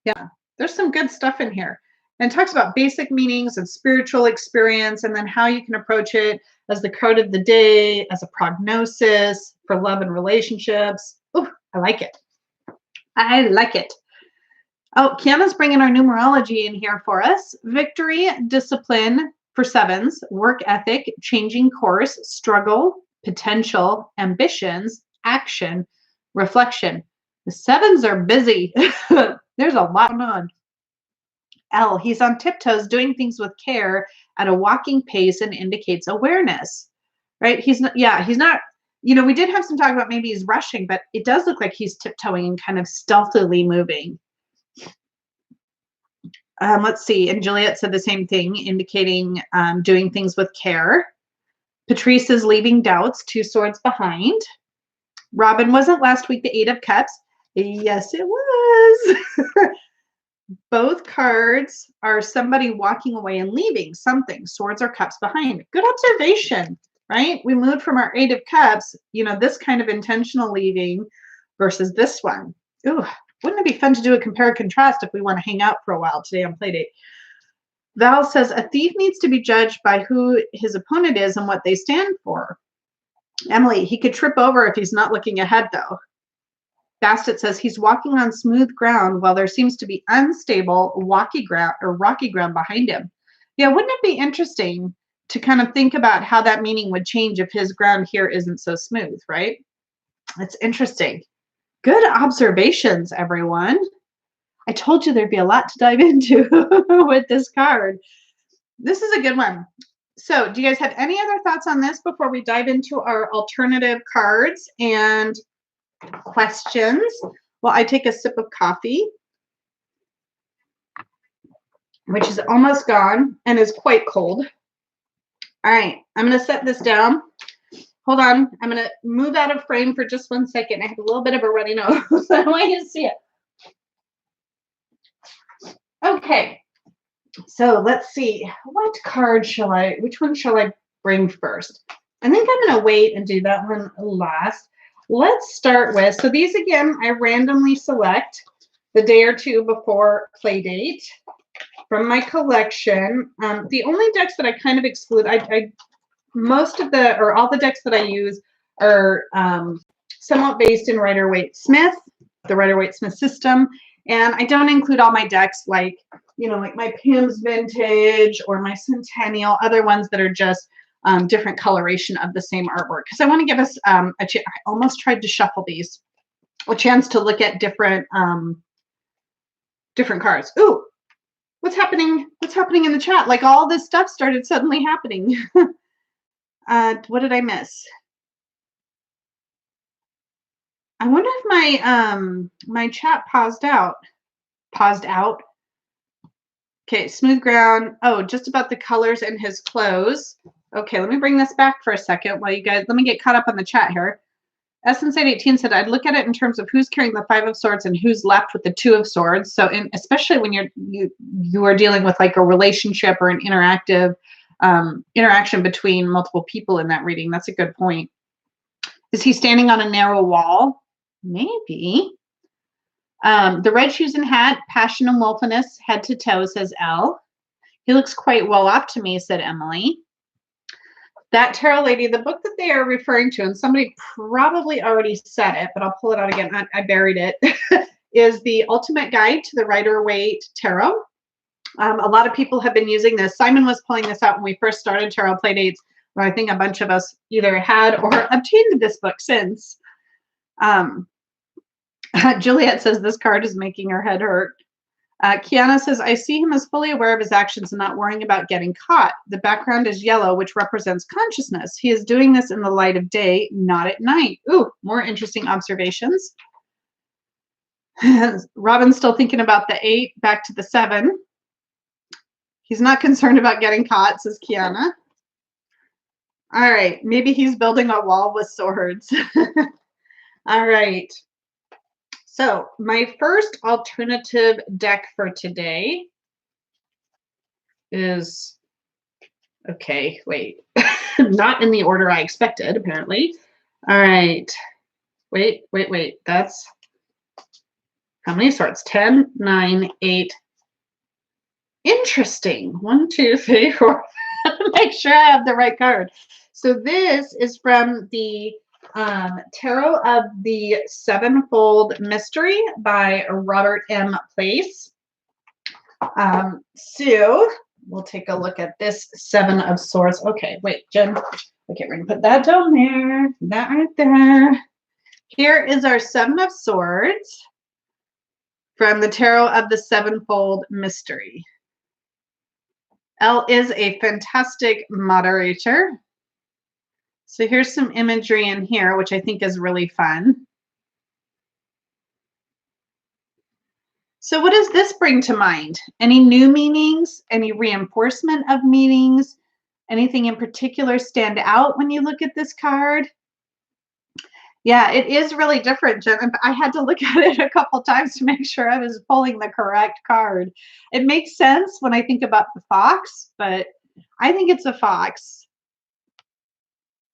Yeah, there's some good stuff in here. And it talks about basic meanings and spiritual experience, and then how you can approach it as the card of the day, as a prognosis for love and relationships. Ooh, I like it. I like it. Oh, Kiana's bringing our numerology in here for us. Victory, discipline for sevens, work ethic, changing course, struggle, potential, ambitions, action, reflection. The sevens are busy. There's a lot going on. L, he's on tiptoes, doing things with care at a walking pace and indicates awareness, right? He's not, we did have some talk about maybe he's rushing, but it does look like he's tiptoeing and kind of stealthily moving. Let's see. And Juliet said the same thing, indicating doing things with care. Patrice is leaving doubts, 2 swords behind. Robin, wasn't last week the 8 of Cups? Yes, it was. Both cards are somebody walking away and leaving something. Swords or cups behind. Good observation, right? We moved from our 8 of Cups, this kind of intentional leaving versus this one. Ooh, wouldn't it be fun to do a compare and contrast if we want to hang out for a while today on Playdate? Val says, a thief needs to be judged by who his opponent is and what they stand for. Emily, he could trip over if he's not looking ahead, though. Bastet says he's walking on smooth ground while there seems to be unstable, rocky ground behind him. Yeah, wouldn't it be interesting to kind of think about how that meaning would change if his ground here isn't so smooth, right? It's interesting. Good observations, everyone. I told you there'd be a lot to dive into with this card. This is a good one. So do you guys have any other thoughts on this before we dive into our alternative cards and questions? Well, I take a sip of coffee, which is almost gone and is quite cold. All right, I'm going to set this down. Hold on. I'm going to move out of frame for just 1 second. I have a little bit of a runny nose. I don't want you to see it. Okay. So let's see. Which one shall I bring first? I think I'm going to wait and do that one last. Let's start with, so these again, I randomly select the day or two before play date from my collection. The only decks that I kind of exclude, all the decks that I use are somewhat based in Rider-Waite-Smith, the Rider-Waite-Smith system. And I don't include all my decks like my Pam's Vintage or my Centennial, other ones that are just different coloration of the same artwork. Because I want to give us I almost tried to shuffle these, a chance to look at different cards. Ooh, what's happening? What's happening in the chat? Like all this stuff started suddenly happening. What did I miss? I wonder if my chat paused out. Okay, smooth ground. Oh, just about the colors in his clothes. Okay, let me bring this back for a second while you guys, let me get caught up on the chat here. Essence 18 said, I'd look at it in terms of who's carrying the 5 of Swords and who's left with the 2 of Swords. So especially when you are dealing with like a relationship or an interactive interaction between multiple people in that reading. That's a good point. Is he standing on a narrow wall? Maybe. The red shoes and hat, passion and willfulness, head to toe, says L. He looks quite well off to me, said Emily. That tarot lady, the book that they are referring to, and somebody probably already said it, but I'll pull it out again. I buried it, is the Ultimate Guide to the Rider-Waite Tarot. A lot of people have been using this. Simon was pulling this out when we first started Tarot Playdates, where I think a bunch of us either had or obtained this book since. Juliet says this card is making her head hurt. Kiana says, I see him as fully aware of his actions and not worrying about getting caught. The background is yellow, which represents consciousness. He is doing this in the light of day, not at night. Ooh, more interesting observations. Robin's still thinking about the 8, back to the 7. He's not concerned about getting caught, says Kiana. All right, maybe he's building a wall with swords. All right. So my first alternative deck for today is, okay, wait, not in the order I expected, apparently. All right, wait, that's, how many swords? 10, 9, 8. Interesting. 1, 2, 3, 4. Make sure I have the right card. So this is from the Tarot of the Sevenfold Mystery by Robert M. Place. So we'll take a look at this 7 of Swords. Okay, wait, Jen. Okay, we're going to put that down there. That right there. Here is our 7 of Swords from the Tarot of the Sevenfold Mystery. Elle is a fantastic moderator. So here's some imagery in here, which I think is really fun. So what does this bring to mind? Any new meanings? Any reinforcement of meanings? Anything in particular stand out when you look at this card? Yeah, it is really different, Jen. I had to look at it a couple times to make sure I was pulling the correct card. It makes sense when I think about the fox, but I think it's a fox.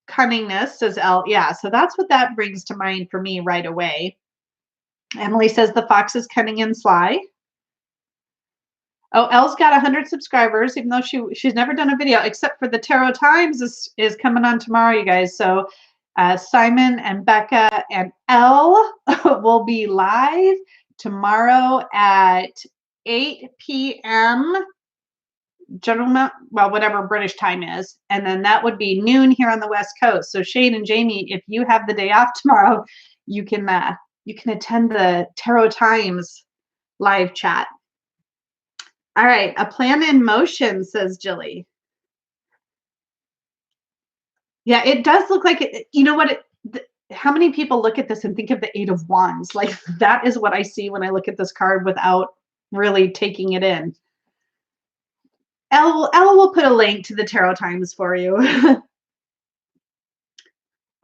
Cunningness, says Elle. Yeah, so that's what that brings to mind for me right away. Emily says the fox is cunning and sly. Oh, Elle's got 100 subscribers, even though she's never done a video, except for the Tarot Times is coming on tomorrow, you guys. So Simon and Becca and Elle will be live tomorrow at 8 p.m. General, well, whatever British time is, and then that would be noon here on the West Coast. So Shane and Jamie, if you have the day off tomorrow, you can attend the Tarot Times live chat. All right, a plan in motion, says Jilly. Yeah, it does look like it. You know what? How many people look at this and think of the 8 of Wands? Like, that is what I see when I look at this card without really taking it in. Elle will put a link to the Tarot Times for you.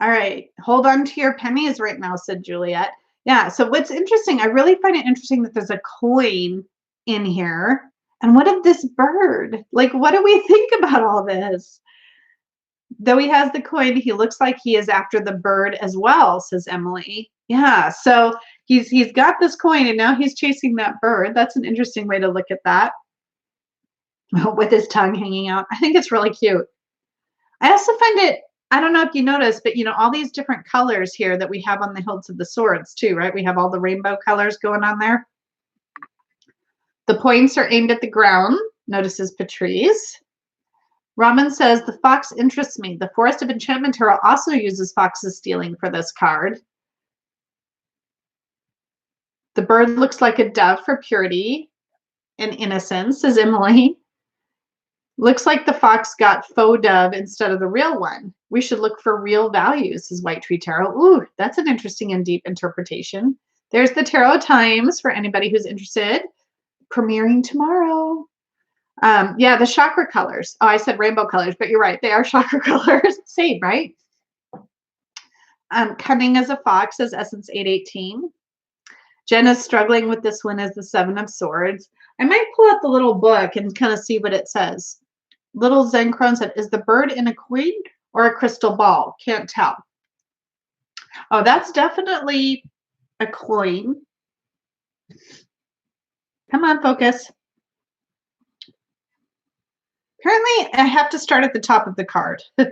All right, hold on to your pennies right now, said Juliet. Yeah, so what's interesting, I really find it interesting that there's a coin in here. And what of this bird? Like, what do we think about all this? Though he has the coin, he looks like he is after the bird as well, says Emily. Yeah, so he's got this coin and now he's chasing that bird. That's an interesting way to look at that. With his tongue hanging out. I think it's really cute. I also find it, I don't know if you noticed, but all these different colors here that we have on the hilts of the swords too, right? We have all the rainbow colors going on there. The points are aimed at the ground, notices Patrice. Robin says, the fox interests me. The Forest of Enchantment Tarot also uses foxes stealing for this card. The bird looks like a dove for purity and innocence, says Emily. Looks like the fox got faux dove instead of the real one. We should look for real values, says White Tree Tarot. Ooh, that's an interesting and deep interpretation. There's the Tarot Times for anybody who's interested. Premiering tomorrow. Yeah, the chakra colors. Oh, I said rainbow colors, but you're right. They are chakra colors. Same, right? Cunning as a fox is Essence 818. Jen is struggling with this one as the 7 of Swords. I might pull out the little book and kind of see what it says. Little Zen Crone said, is the bird in a coin or a crystal ball? Can't tell. Oh, that's definitely a coin. Come on, focus. Apparently, I have to start at the top of the card. And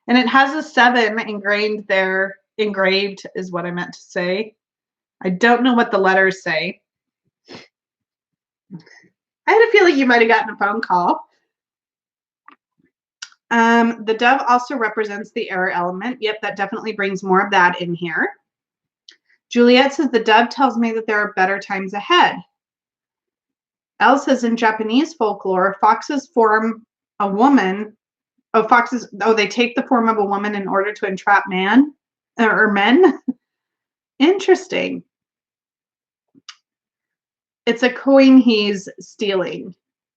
it has a 7 engraved there. Engraved is what I meant to say. I don't know what the letters say. I had a feeling you might have gotten a phone call. The dove also represents the air element. Yep, that definitely brings more of that in here. Juliet says, the dove tells me that there are better times ahead. Elle says, in Japanese folklore, foxes form a woman. Oh, they take the form of a woman in order to entrap man or men. Interesting. It's a coin he's stealing.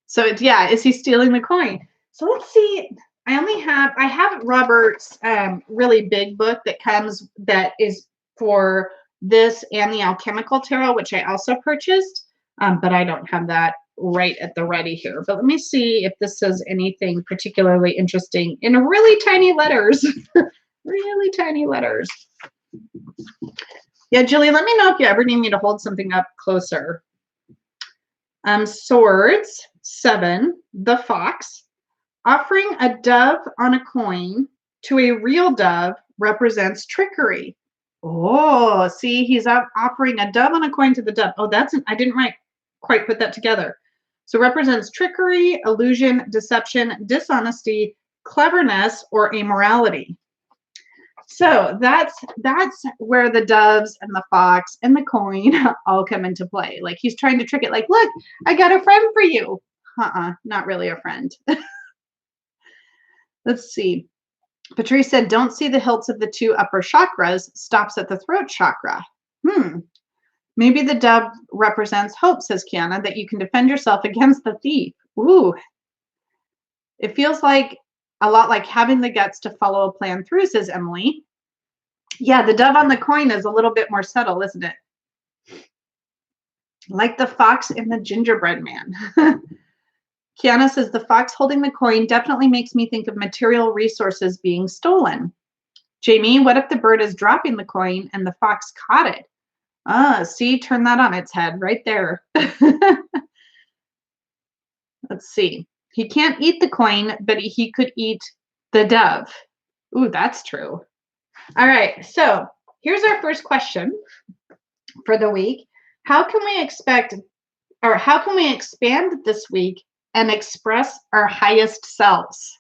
So it's, yeah, is he stealing the coin? So let's see. I have Robert's really big book that is for this and the alchemical tarot, which I also purchased, but I don't have that right at the ready here. But let me see if this says anything particularly interesting in really tiny letters. Really tiny letters. Yeah, Julie, let me know if you ever need me to hold something up closer. Swords, 7, the fox. Offering a dove on a coin to a real dove represents trickery. Oh, see, he's offering a dove on a coin to the dove. Oh, I didn't quite put that together. So represents trickery, illusion, deception, dishonesty, cleverness, or amorality. So that's where the doves and the fox and the coin all come into play. Like he's trying to trick it. Like, look, I got a friend for you. Not really a friend. Let's see. Patrice said, don't see the hilts of the 2 upper chakras, stops at the throat chakra. Maybe the dove represents hope, says Kiana, that you can defend yourself against the thief. Ooh. It feels like a lot like having the guts to follow a plan through, says Emily. Yeah, the dove on the coin is a little bit more subtle, isn't it? Like the fox in the gingerbread man. Kiana says the fox holding the coin definitely makes me think of material resources being stolen. Jamie, what if the bird is dropping the coin and the fox caught it? See, turn that on its head right there. Let's see. He can't eat the coin, but he could eat the dove. Ooh, that's true. All right, so here's our first question for the week. How can we expand this week and express our highest selves?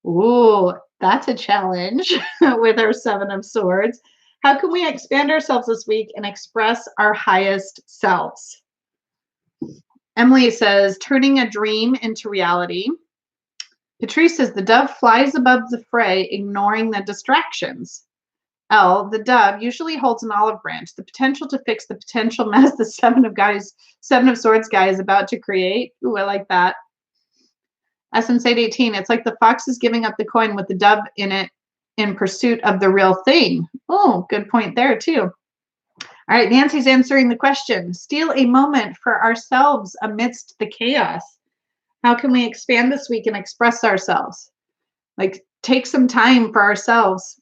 Ooh, that's a challenge with our 7 of Swords. How can we expand ourselves this week and express our highest selves? Emily says, turning a dream into reality. Patrice says, the dove flies above the fray, ignoring the distractions. L, the dove usually holds an olive branch, the potential to fix the potential mess the 7 of Swords guy is about to create. Ooh, I like that. Essence 818, it's like the fox is giving up the coin with the dove in it in pursuit of the real thing. Oh, good point there too. All right, Nancy's answering the question. Steal a moment for ourselves amidst the chaos. How can we expand this week and express ourselves? Like, take some time for ourselves.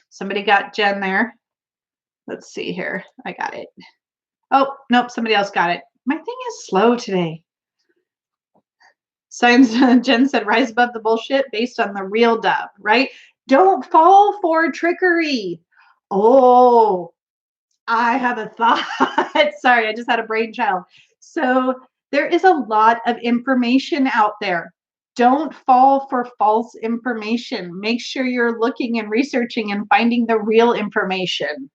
Somebody got Jen there. Let's see here. I got it. Oh, nope, somebody else got it. My thing is slow today. Science, Jen said, rise above the bullshit based on the real dove, right? Don't fall for trickery. Oh, I have a thought. Sorry, I just had a brainchild. So there is a lot of information out there. Don't fall for false information. Make sure you're looking and researching and finding the real information.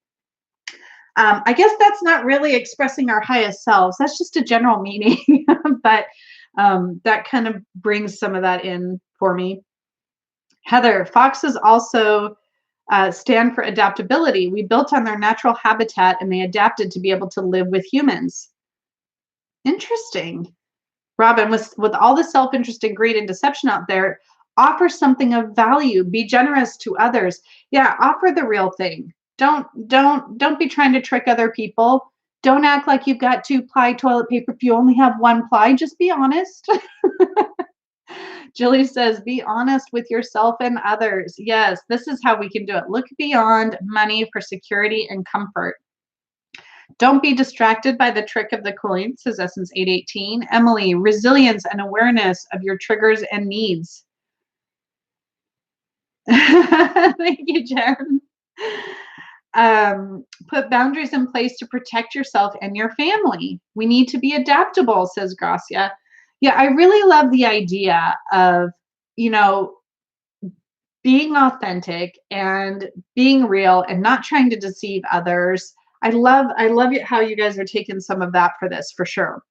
I guess that's not really expressing our highest selves. That's just a general meaning, but that kind of brings some of that in for me. Heather, foxes also stand for adaptability. We built on their natural habitat and they adapted to be able to live with humans. Interesting. Robin, with all the self-interest and greed and deception out there, offer something of value. Be generous to others. Yeah, offer the real thing. Don't be trying to trick other people. Don't act like you've got 2-ply toilet paper if you only have 1-ply. Just be honest. Julie says, be honest with yourself and others. Yes, this is how we can do it. Look beyond money for security and comfort. Don't be distracted by the trick of the coin, says Essence 818. Emily, resilience and awareness of your triggers and needs. Thank you, Jen. Put boundaries in place to protect yourself and your family. We need to be adaptable, says Gracia. Yeah, I really love the idea of, being authentic and being real and not trying to deceive others. I love how you guys are taking some of that for this, for sure.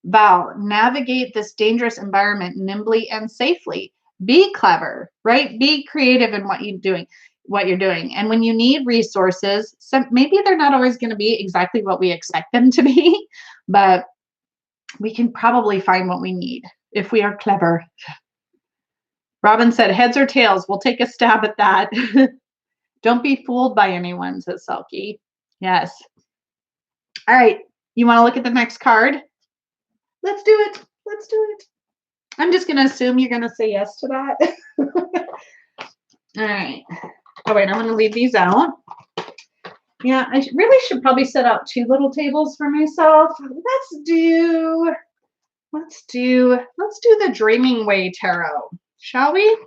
Val, navigate this dangerous environment nimbly and safely. Be clever, right? Be creative in what you're doing. what you're doing. And when you need resources, maybe they're not always going to be exactly what we expect them to be, but we can probably find what we need if we are clever. Robin said, heads or tails, we'll take a stab at that. Don't be fooled by anyone, says Selkie. Yes. All right. You want to look at the next card? Let's do it. Let's do it. I'm just going to assume you're going to say yes to that. All right. Oh, wait, I'm going to leave these out. Yeah, I really should probably set out 2 little tables for myself. Let's do the Dreaming Way Tarot, shall we?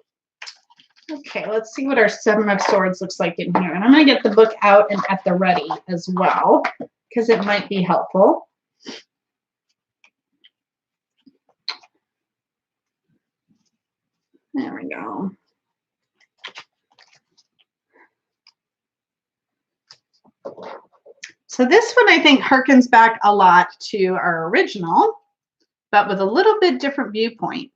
Okay, let's see what our 7 of Swords looks like in here. And I'm going to get the book out and at the ready as well, because it might be helpful. There we go. So this one, I think, harkens back a lot to our original, but with a little bit different viewpoint.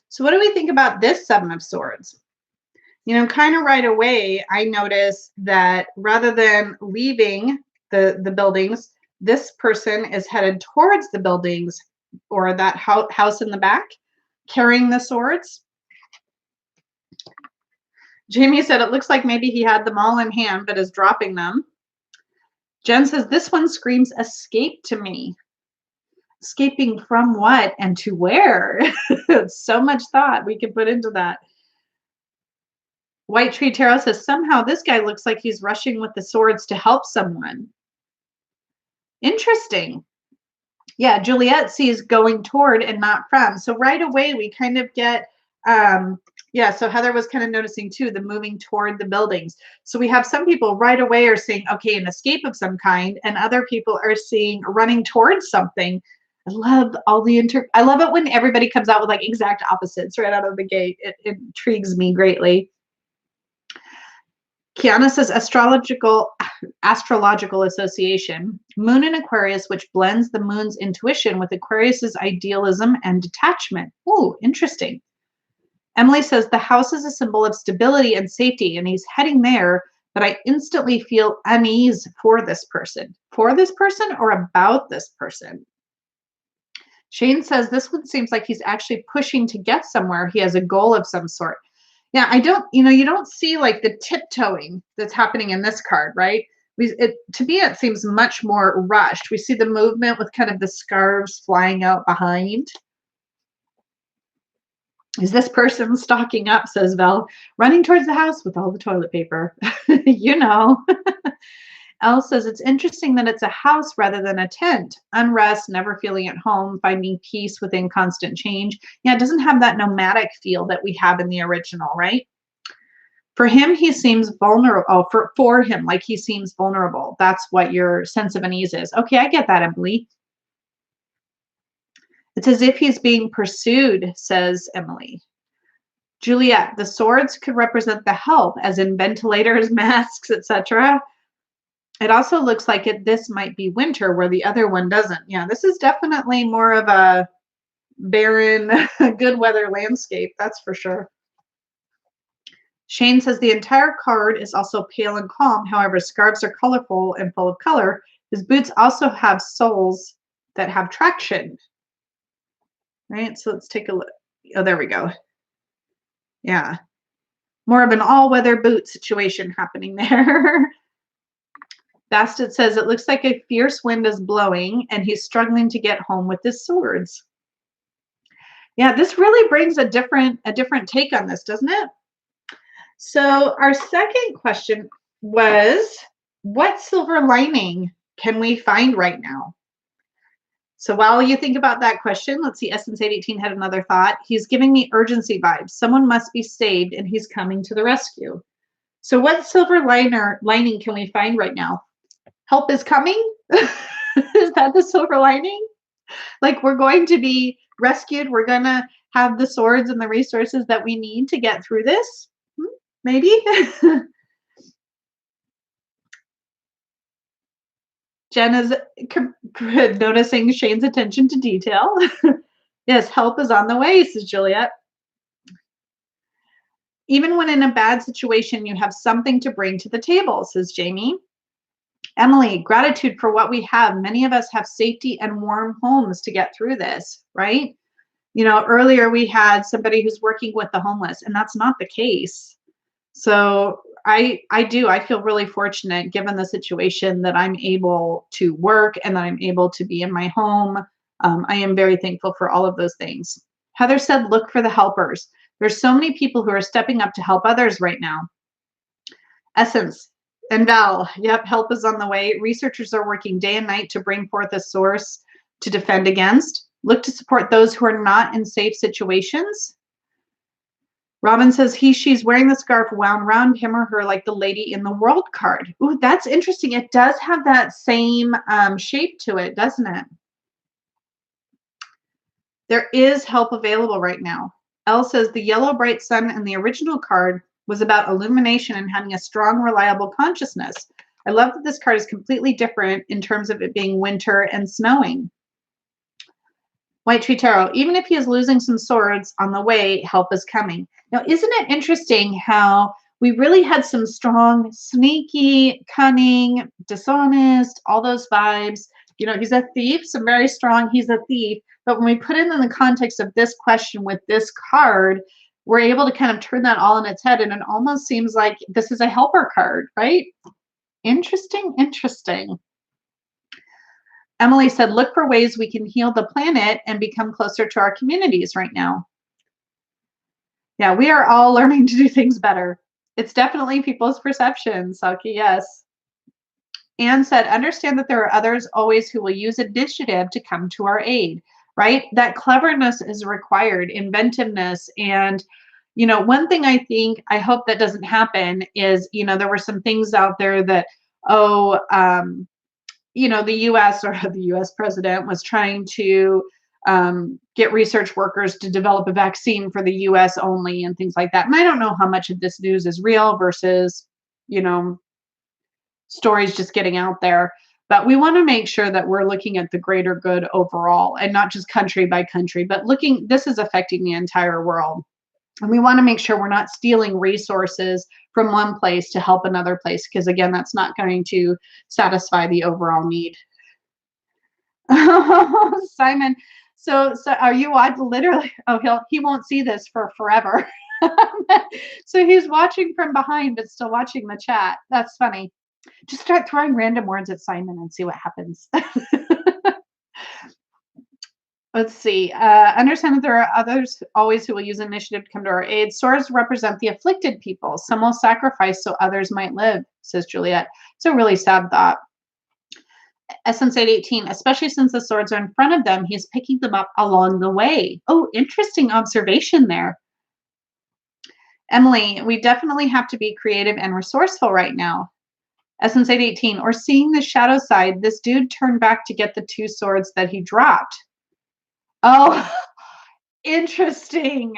So what do we think about this 7 of Swords? You know, kind of right away, I noticed that rather than leaving the buildings, this person is headed towards the buildings or that house in the back, carrying the swords. Jamie said it looks like maybe he had them all in hand, but is dropping them. Jen says, this one screams escape to me. Escaping from what and to where? So much thought we can put into that. White Tree Tarot says, somehow this guy looks like he's rushing with the swords to help someone. Interesting. Yeah, Juliet sees going toward and not from. So right away we kind of get, yeah, so Heather was kind of noticing too, the moving toward the buildings. So we have some people right away are saying, okay, an escape of some kind, and other people are seeing running towards something. I love all the I love it when everybody comes out with like exact opposites right out of the gate. It intrigues me greatly. Kiana says astrological association, Moon in Aquarius, which blends the moon's intuition with Aquarius's idealism and detachment. Ooh, interesting. Emily says the house is a symbol of stability and safety, and he's heading there, but I instantly feel unease for this person. For this person or about this person? Shane says this one seems like he's actually pushing to get somewhere. He has a goal of some sort. Yeah, I don't, you don't see like the tiptoeing that's happening in this card, right? To me, it seems much more rushed. We see the movement with kind of the scarves flying out behind. Is this person stalking up, says Val, running towards the house with all the toilet paper? You know. Elle says it's interesting that it's a house rather than a tent. Unrest, never feeling at home, finding peace within constant change. Yeah, it doesn't have that nomadic feel that we have in the original, right? For him, he seems vulnerable. Oh, for him, like he seems vulnerable. That's what your sense of unease is. Okay, I get that, Emily. It's as if he's being pursued, says Emily. Juliet, the swords could represent the help, as in ventilators, masks, etc. It also looks like this might be winter where the other one doesn't. Yeah, this is definitely more of a barren, good weather landscape, that's for sure. Shane says the entire card is also pale and calm. However, scarves are colorful and full of color. His boots also have soles that have traction. Right, so let's take a look. Oh, there we go. Yeah, more of an all-weather boot situation happening there. Bastet says it looks like a fierce wind is blowing and he's struggling to get home with his swords. Yeah, this really brings a different take on this, doesn't it? So our second question was, what silver lining can we find right now? So while you think about that question, let's see, Essence 818 had another thought. He's giving me urgency vibes. Someone must be saved and he's coming to the rescue. So what silver lining can we find right now? Help is coming? Is that the silver lining? Like we're going to be rescued. We're going to have the swords and the resources that we need to get through this. Maybe. Jen is noticing Shane's attention to detail. Yes, help is on the way, says Juliet. Even when in a bad situation, you have something to bring to the table, says Jamie. Emily, gratitude for what we have. Many of us have safety and warm homes to get through this, right? Earlier we had somebody who's working with the homeless, and that's not the case. So I feel really fortunate given the situation that I'm able to work and that I'm able to be in my home. I am very thankful for all of those things. Heather said, look for the helpers. There's so many people who are stepping up to help others right now. Essence and Val, yep, help is on the way. Researchers are working day and night to bring forth a source to defend against. Look to support those who are not in safe situations. Robin says she's wearing the scarf wound around him or her like the lady in the world card. Ooh, that's interesting. It does have that same shape to it, doesn't it? There is help available right now. Elle says the yellow bright sun in the original card was about illumination and having a strong, reliable consciousness. I love that this card is completely different in terms of it being winter and snowing. White Tree Tarot, even if he is losing some swords on the way, help is coming. Now, isn't it interesting how we really had some strong, sneaky, cunning, dishonest, all those vibes. He's a thief, so very strong, he's a thief. But when we put it in the context of this question with this card, we're able to kind of turn that all in its head, and it almost seems like this is a helper card, right? Interesting, interesting. Emily said, look for ways we can heal the planet and become closer to our communities right now. Yeah, we are all learning to do things better. It's definitely people's perception, Saki, yes. Anne said, understand that there are others always who will use initiative to come to our aid, right? That cleverness is required, inventiveness. And, one thing I hope that doesn't happen is, there were some things out there that, the U.S. or the U.S. president was trying to get research workers to develop a vaccine for the U.S. only and things like that. And I don't know how much of this news is real versus, stories just getting out there. But we want to make sure that we're looking at the greater good overall and not just country by country, but this is affecting the entire world. And we want to make sure we're not stealing resources from one place to help another place, because again, that's not going to satisfy the overall need. Simon, so are you literally? Oh, he won't see this for forever. So he's watching from behind, but still watching the chat. That's funny. Just start throwing random words at Simon and see what happens. Let's see. Understand that there are others always who will use initiative to come to our aid. Swords represent the afflicted people. Some will sacrifice so others might live, says Juliet. It's a really sad thought. Essence 818, especially since the swords are in front of them, he's picking them up along the way. Oh, interesting observation there. Emily, we definitely have to be creative and resourceful right now. Essence 818, or seeing the shadow side, this dude turned back to get the two swords that he dropped. Oh, interesting.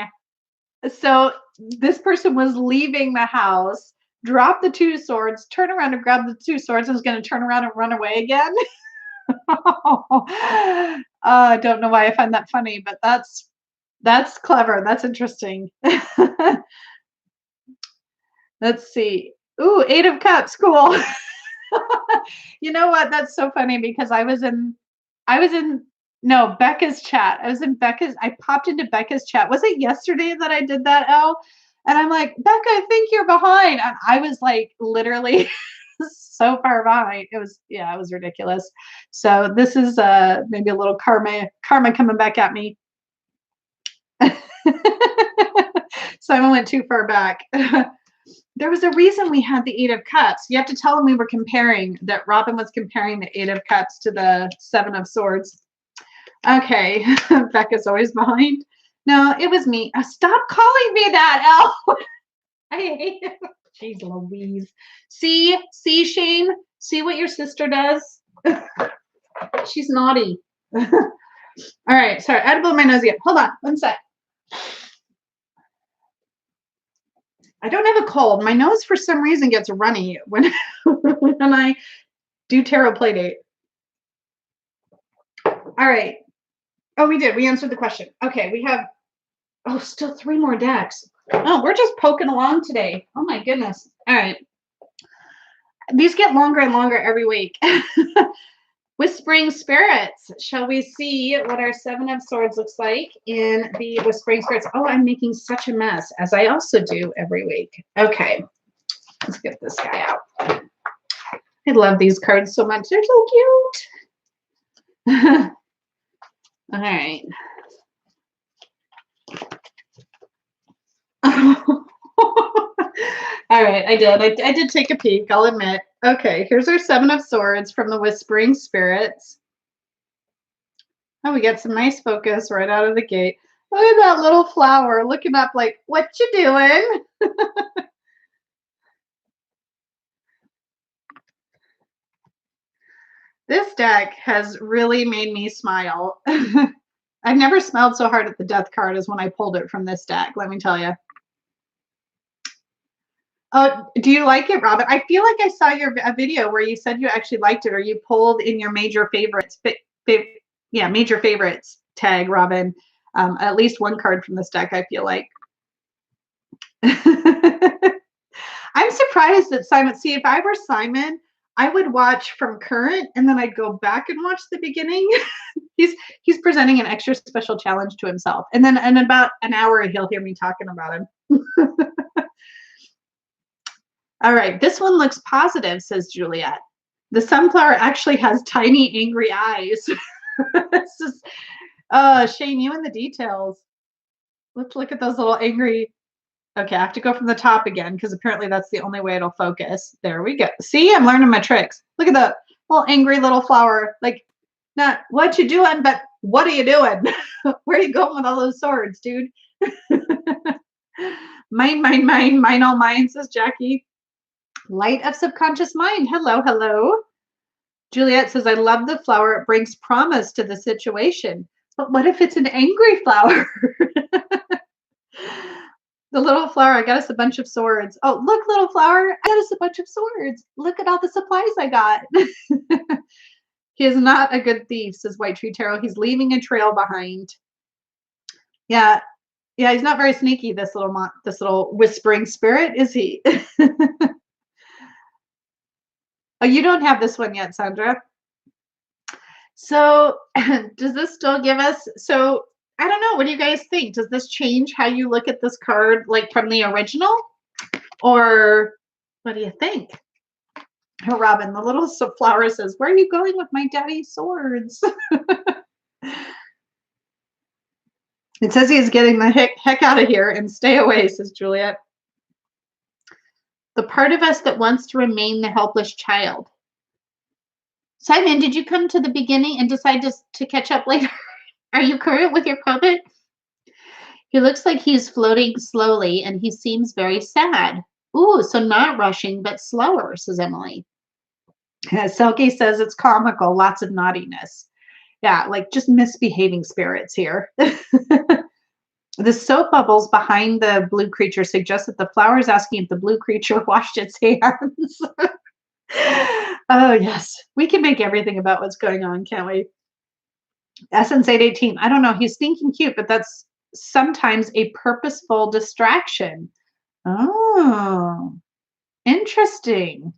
So this person was leaving the house, dropped the two swords, turn around and grab the two swords, and was going to turn around and run away again. I don't know why I find that funny, but that's clever. That's interesting. Let's see. Ooh, 8 of Cups. Cool. You know what? That's so funny because I was in Becca's chat. I popped into Becca's chat. Was it yesterday that I did that, Elle? And I'm like, Becca, I think you're behind. And I was like literally so far behind. It was ridiculous. So this is maybe a little karma coming back at me. Simon went too far back. There was a reason we had the 8 of Cups. You have to tell them we were comparing, that Robin was comparing the 8 of Cups to the 7 of Swords. Okay, Becca's always behind. No, it was me. Stop calling me that, Elle. I hate it. Jeez Louise. See, Shane? See what your sister does? She's naughty. All right, sorry, I had to blow my nose again. Hold on, one sec. I don't have a cold. My nose, for some reason, gets runny when I do tarot play date. All right. Oh, we did. We answered the question. Okay, we have, oh, still 3 more decks. Oh, we're just poking along today. Oh my goodness. All right. These get longer and longer every week. Whispering Spirits. Shall we see what our Seven of Swords looks like in the Whispering Spirits? Oh, I'm making such a mess, as I also do every week. Okay, let's get this guy out. I love these cards so much. They're so cute. All right. All right, I did take a peek, I'll admit. Okay, here's our Seven of Swords from the Whispering Spirits. Oh, we got some nice focus right out of the gate. Look at that little flower looking up like, what you doing? This deck has really made me smile. I've never smiled so hard at the death card as when I pulled it from this deck, let me tell you. Oh, do you like it, Robin? I feel like I saw a video where you said you actually liked it, or you pulled in your major favorites, major favorites tag, Robin. At least one card from this deck, I feel like. I'm surprised that Simon. See, if I were Simon, I would watch from current, and then I'd go back and watch the beginning. he's presenting an extra special challenge to himself, and then in about an hour, he'll hear me talking about him. All right, this one looks positive, says Juliet. The sunflower actually has tiny, angry eyes. This is, Shane, you and the details. Let's look at those little angry. Okay, I have to go from the top again because apparently that's the only way it'll focus. There we go. See, I'm learning my tricks. Look at the little angry little flower. Like, not what you doing, but what are you doing? Where are you going with all those swords, dude? Mine, all mine, says Jackie. Light of subconscious mind. Hello, hello. Juliet says, I love the flower. It brings promise to the situation. But what if it's an angry flower? The little flower, I got us a bunch of swords. Oh, look, little flower, I got us a bunch of swords. Look at all the supplies I got. He is not a good thief, says White Tree Tarot. He's leaving a trail behind. Yeah, he's not very sneaky, this little whispering spirit, is he? Oh, you don't have this one yet, Sandra. So does this still give us, so I don't know, what do you guys think? Does this change how you look at this card, like from the original? Or what do you think? Oh, Robin, the little flower says, where are you going with my daddy's swords? It says he's getting the heck out of here and stay away, says Juliet. The part of us that wants to remain the helpless child. Simon, did you come to the beginning and decide to catch up later? Are you current with your comment? He looks like he's floating slowly and he seems very sad. Ooh, so not rushing, but slower, says Emily. Selkie says it's comical, lots of naughtiness. Yeah, like just misbehaving spirits here. The soap bubbles behind the blue creature suggest that the flower is asking if the blue creature washed its hands. Oh, yes. We can make everything about what's going on, can't we? Essence 818. I don't know. He's thinking cute, but that's sometimes a purposeful distraction. Oh, interesting.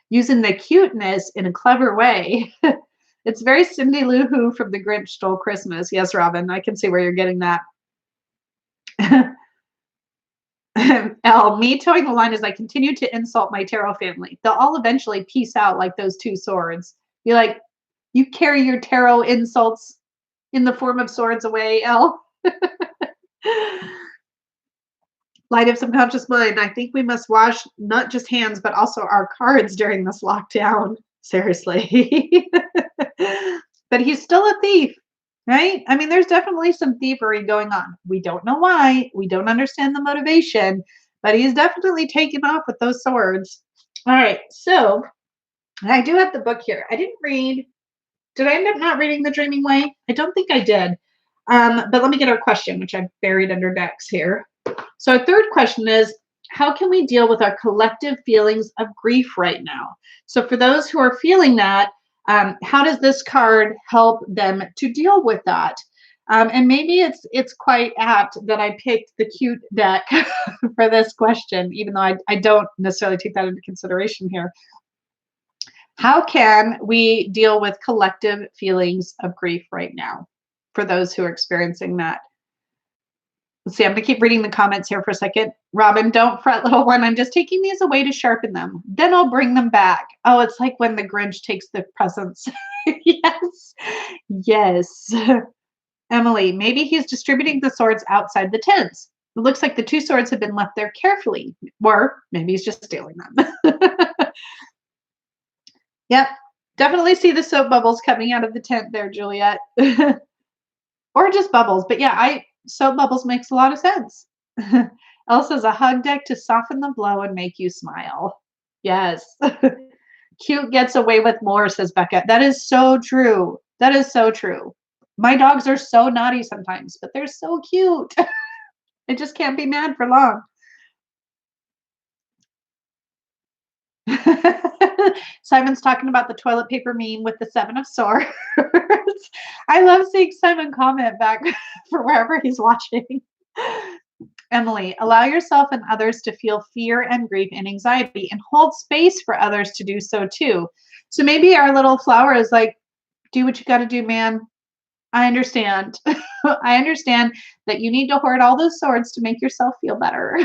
Using the cuteness in a clever way. It's very Cindy Lou Who from The Grinch Stole Christmas. Yes, Robin, I can see where you're getting that. Me towing the line as I continue to insult my tarot family. They'll all eventually peace out like those two swords. Be like, you carry your tarot insults in the form of swords away, Elle. Light of subconscious mind. I think we must wash not just hands, but also our cards during this lockdown. Seriously. But he's still a thief, right? I mean, there's definitely some thievery going on. We don't know why. We don't understand the motivation, but he's definitely taken off with those swords. All right. So I do have the book here. I didn't read. Did I end up not reading The Dreaming Way? I don't think I did. But let me get our question, which I've buried under decks here. So our third question is, how can we deal with our collective feelings of grief right now? So for those who are feeling that, How does this card help them to deal with that? And maybe it's quite apt that I picked the cute deck for this question, even though I don't necessarily take that into consideration here. How can we deal with collective feelings of grief right now for those who are experiencing that? Let's see, I'm going to keep reading the comments here for a second. Robin, don't fret, little one. I'm just taking these away to sharpen them. Then I'll bring them back. Oh, it's like when the Grinch takes the presents. Yes. Yes. Emily, maybe he's distributing the swords outside the tents. It looks like the two swords have been left there carefully, or maybe he's just stealing them. Yep. Definitely see the soap bubbles coming out of the tent there, Juliet. Or just bubbles. But yeah, soap bubbles makes a lot of sense. Elsa's a hug deck to soften the blow and make you smile. Yes. Cute gets away with more, says Becca. That is so true. That is so true. My dogs are so naughty sometimes, but they're so cute. I just can't be mad for long. Simon's talking about the toilet paper meme with the Seven of Swords. I love seeing Simon comment back for wherever he's watching. Emily, allow yourself and others to feel fear and grief and anxiety and hold space for others to do so too. So maybe our little flower is like, do what you got to do, man. I understand. I understand that you need to hoard all those swords to make yourself feel better.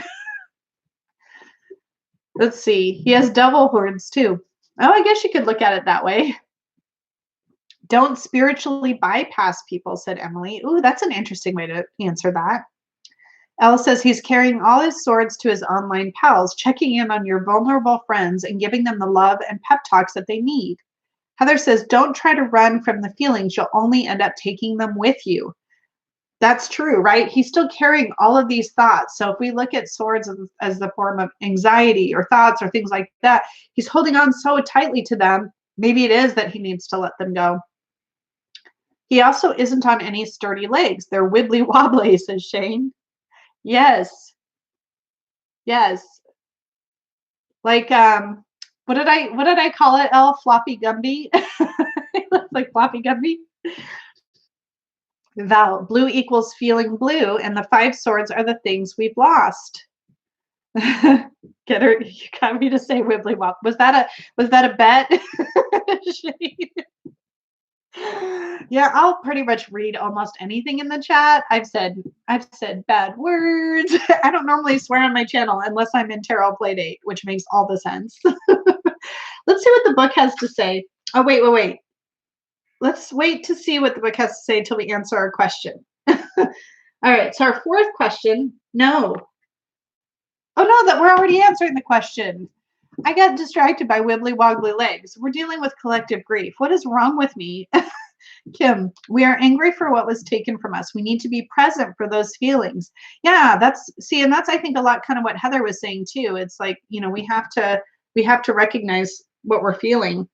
Let's see. He has double horns too. Oh, I guess you could look at it that way. Don't spiritually bypass people, said Emily. Ooh, that's an interesting way to answer that. Elle says he's carrying all his swords to his online pals, checking in on your vulnerable friends and giving them the love and pep talks that they need. Heather says, don't try to run from the feelings. You'll only end up taking them with you. That's true, right? He's still carrying all of these thoughts. So if we look at swords as the form of anxiety or thoughts or things like that, he's holding on so tightly to them. Maybe it is that he needs to let them go. He also isn't on any sturdy legs. They're wibbly wobbly, says Shane. Yes. Yes. Like what did I call it? Floppy Gumby. Like Floppy Gumby. Val, blue equals feeling blue, and the 5 swords are the things we've lost. Get her, you got me to say wibbly wob. Was that a bet? Yeah, I'll pretty much read almost anything in the chat. I've said bad words. I don't normally swear on my channel unless I'm in Tarot Playdate, which makes all the sense. Let's see what the book has to say. Oh, wait. Let's wait to see what the book has to say till we answer our question. All right, so our 4th question, no. Oh, no, that we're already answering the question. I got distracted by wibbly wobbly legs. We're dealing with collective grief. What is wrong with me? Kim, we are angry for what was taken from us. We need to be present for those feelings. Yeah, that's I think a lot kind of what Heather was saying too. It's like, we have to recognize what we're feeling.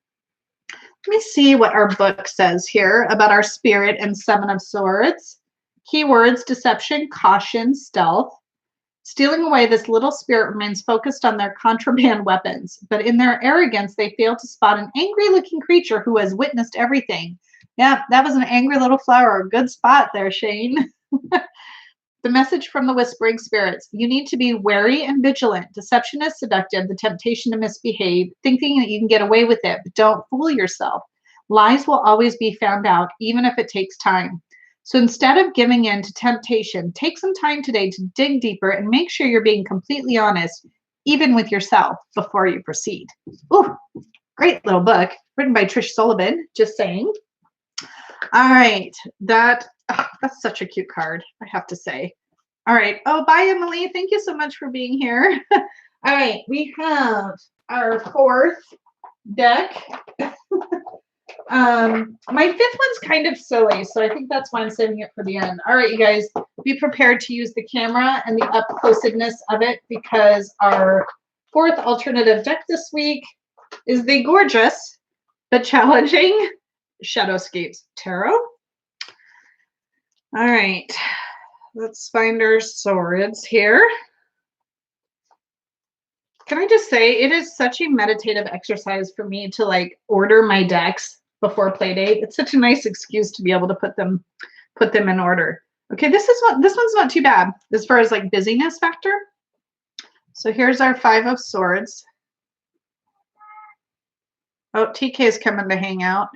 Let me see what our book says here about our spirit and 7 of Swords. Keywords: deception, caution, stealth. Stealing away, this little spirit remains focused on their contraband weapons, but in their arrogance, they fail to spot an angry-looking creature who has witnessed everything. Yeah, that was an angry little flower. Good spot there, Shane. The message from the whispering spirits: you need to be wary and vigilant. Deception is seductive, the temptation to misbehave, thinking that you can get away with it, but don't fool yourself. Lies will always be found out, even if it takes time. So instead of giving in to temptation, take some time today to dig deeper and make sure you're being completely honest, even with yourself, before you proceed. Ooh, great little book, written by Trish Sullivan, just saying. All right, that's such a cute card, I have to say. All right. Oh, bye, Emily. Thank you so much for being here. All right, we have our 4th deck. My 5th one's kind of silly, so I think that's why I'm saving it for the end. All right, you guys, be prepared to use the camera and the up-closedness of it, because our 4th alternative deck this week is the gorgeous but challenging Shadowscapes Tarot. All right, let's find our swords here. Can I just say, it is such a meditative exercise for me to order my decks before play date. It's such a nice excuse to be able to put them in order. Okay, this one's not too bad as far as like busyness factor. So here's our 5 of swords. Oh, TK is coming to hang out.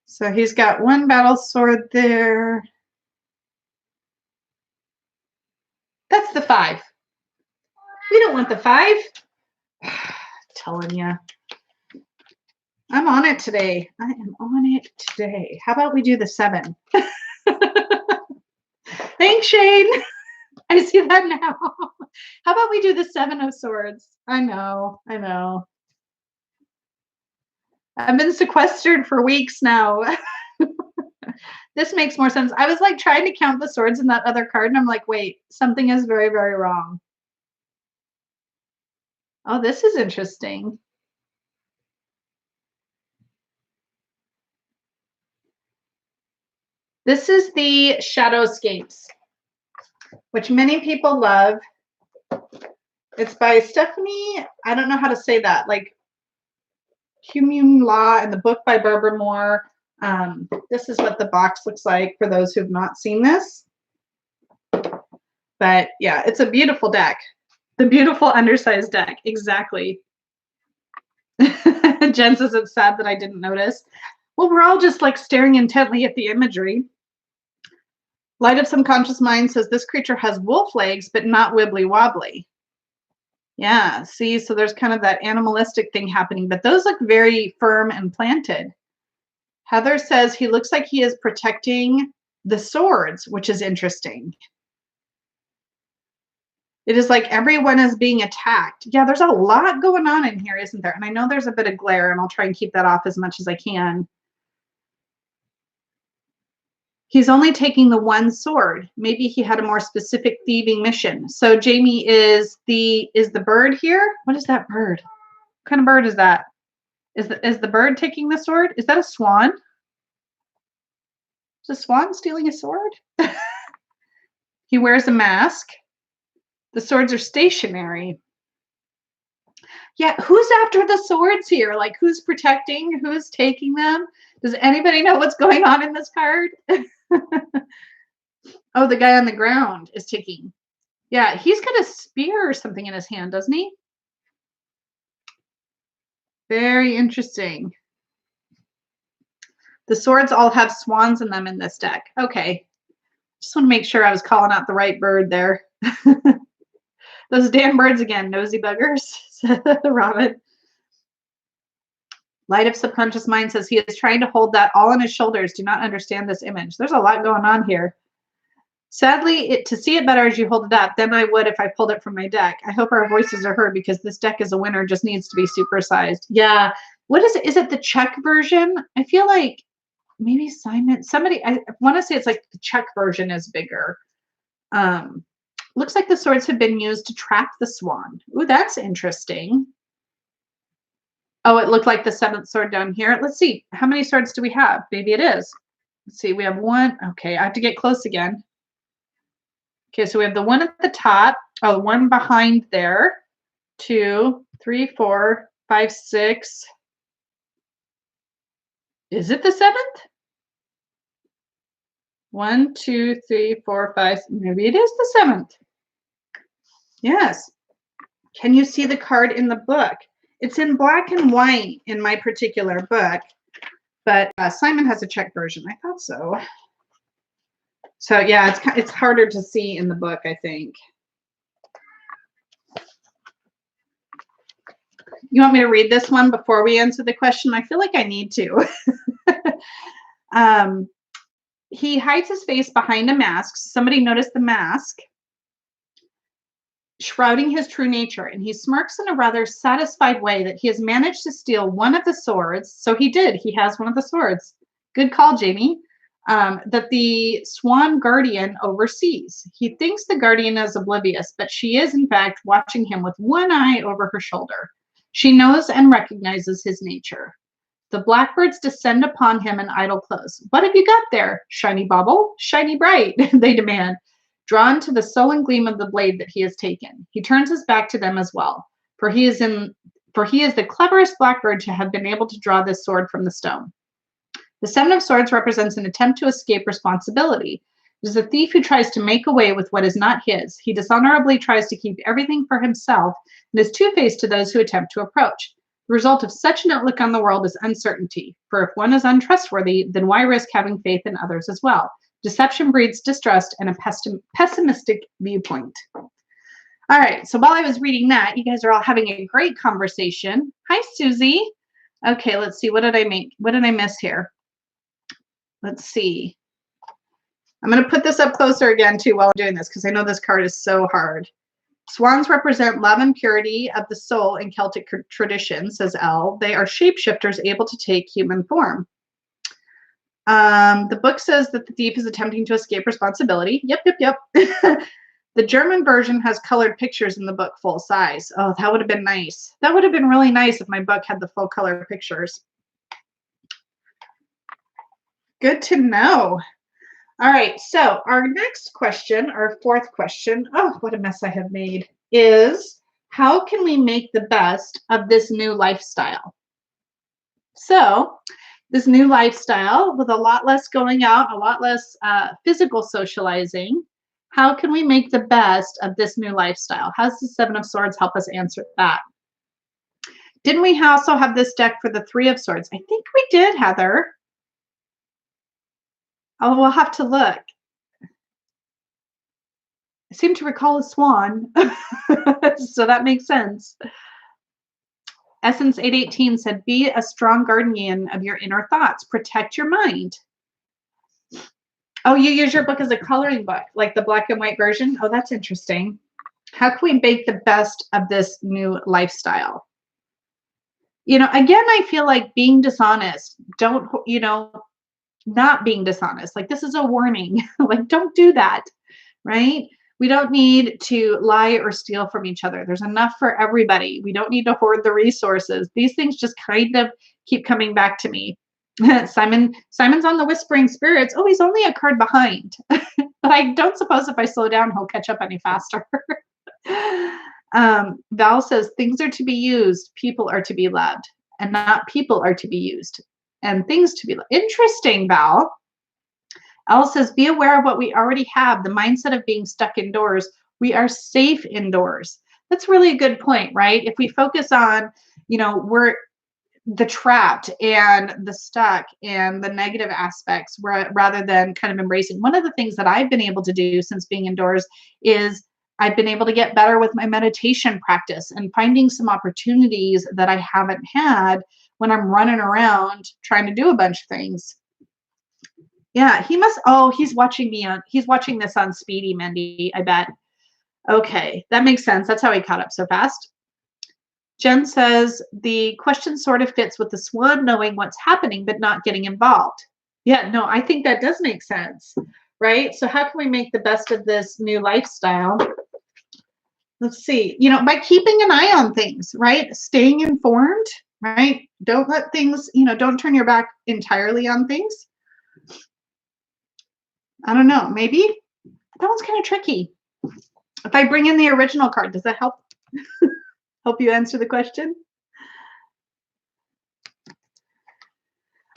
So he's got 1 battle sword there. That's the 5. We don't want the 5. Telling you. I'm on it today. I am on it today. How about we do the 7? Thanks, Shane. I see that now. How about we do the 7 of swords? I know. I've been sequestered for weeks now. This makes more sense. I was like trying to count the swords in that other card, and I'm like, wait, something is very, very wrong. Oh, this is interesting. This is the Shadowscapes, which many people love. It's by Stephanie, I don't know how to say that, like Human Law, and the book by Barbara Moore. This is what the box looks like for those who've not seen this. But yeah, it's a beautiful deck. The beautiful undersized deck, exactly. Jen says it's sad that I didn't notice. Well, we're all just like staring intently at the imagery. Light of Subconscious Mind says this creature has wolf legs, but not wibbly wobbly. Yeah, see, so there's kind of that animalistic thing happening, but those look very firm and planted. Heather says he looks like he is protecting the swords, which is interesting. It is like everyone is being attacked. Yeah, there's a lot going on in here, isn't there? And I know there's a bit of glare, and I'll try and keep that off as much as I can. He's only taking the 1 sword. Maybe he had a more specific thieving mission. So Jamie, is the bird here? What is that bird? What kind of bird is that? Is the bird taking the sword? Is that a swan? Is a swan stealing a sword? He wears a mask. The swords are stationary. Yeah, who's after the swords here? Like, who's protecting? Who's taking them? Does anybody know what's going on in this card? Oh, the guy on the ground is taking. Yeah, he's got a spear or something in his hand, doesn't he? Very interesting. The swords all have swans in them in this deck. Okay. Just want to make sure I was calling out the right bird there. Those damn birds again, nosy buggers, Robin. Light of Subconscious Mind says he is trying to hold that all on his shoulders. Do not understand this image. There's a lot going on here. Sadly, to see it better as you hold it up than I would if I pulled it from my deck. I hope our voices are heard because this deck is a winner, just needs to be supersized. Yeah. What is it? Is it the Czech version? I feel like maybe Simon, somebody, I want to say it's like the Czech version is bigger. Looks like the swords have been used to trap the swan. Ooh, that's interesting. Oh, it looked like the 7th sword down here. Let's see. How many swords do we have? Maybe it is. Let's see. We have 1. Okay, I have to get close again. Okay, so we have the 1 at the top. Oh, 1 behind there. 2, 3, 4, 5, 6. Is it the 7th? 1, 2, 3, 4, 5. Maybe it is the 7th. Yes. Can you see the card in the book? It's in black and white in my particular book, but Simon has a Czech version. I thought so. So yeah, it's harder to see in the book, I think. You want me to read this one before we answer the question? I feel like I need to. He hides his face behind a mask. Somebody noticed the mask, shrouding his true nature, and he smirks in a rather satisfied way that he has managed to steal 1 of the swords. So he did. He has 1 of the swords. Good call, Jamie. That the Swan Guardian oversees. He thinks the Guardian is oblivious, but she is, in fact, watching him with 1 eye over her shoulder. She knows and recognizes his nature. The blackbirds descend upon him in idle close. What have you got there, shiny bauble? Shiny bright, they demand, drawn to the sullen gleam of the blade that he has taken. He turns his back to them as well, for he is in for he is the cleverest blackbird to have been able to draw this sword from the stone. The Seven of Swords represents an attempt to escape responsibility. It is a thief who tries to make away with what is not his. He dishonorably tries to keep everything for himself and is two-faced to those who attempt to approach. The result of such an outlook on the world is uncertainty, for if one is untrustworthy, then why risk having faith in others as well? Deception breeds distrust and a pessimistic viewpoint. All right, so while I was reading that, you guys are all having a great conversation. Hi, Susie. Okay, let's see. What did I make? What did I miss here? Let's see. I'm going to put this up closer again, too, while I'm doing this, because I know this card is so hard. Swans represent love and purity of the soul in Celtic tradition, says Elle. They are shapeshifters able to take human form. The book says that the thief is attempting to escape responsibility. Yep. The German version has colored pictures in the book full size. Oh, that would have been nice. That would have been really nice if my book had the full color pictures. Good to know. All right, so our next question, our fourth question, oh, what a mess I have made, is how can we make the best of this new lifestyle? So this new lifestyle with a lot less going out, a lot less physical socializing, how can we make the best of this new lifestyle? How does the Seven of Swords help us answer that? Didn't we also have this deck for the Three of Swords? I think we did, Heather. Oh, we'll have to look. I seem to recall a swan, so that makes sense. Essence 818 said, be a strong guardian of your inner thoughts. Protect your mind. Oh, you use your book as a coloring book, like the black and white version? Oh, that's interesting. How can we make the best of this new lifestyle? You know, again, I feel like being dishonest, don't, you know, not being dishonest. Like, this is a warning. Like, don't do that, right? We don't need to lie or steal from each other. There's enough for everybody. We don't need to hoard the resources. These things just kind of keep coming back to me. Simon's on the Whispering Spirits. Oh, he's only a card behind. But I don't suppose if I slow down, he'll catch up any faster. Val says, things are to be used, people are to be loved, and not people are to be used, and things to be loved. Interesting, Val. Elle says, be aware of what we already have, the mindset of being stuck indoors. We are safe indoors. That's really a good point, right? If we focus on, you know, we're the trapped and the stuck and the negative aspects rather than kind of embracing. One of the things that I've been able to do since being indoors is I've been able to get better with my meditation practice and finding some opportunities that I haven't had when I'm running around trying to do a bunch of things. Yeah, he must, oh, he's watching this on Speedy, Mindy, I bet. Okay, that makes sense. That's how he caught up so fast. Jen says, the question sort of fits with the swan knowing what's happening, but not getting involved. Yeah, no, I think that does make sense, right? So how can we make the best of this new lifestyle? Let's see, you know, by keeping an eye on things, right? Staying informed, right? Don't let things, you know, don't turn your back entirely on things. I don't know, maybe that one's kind of tricky. If I bring in the original card, does that help? Help you answer the question?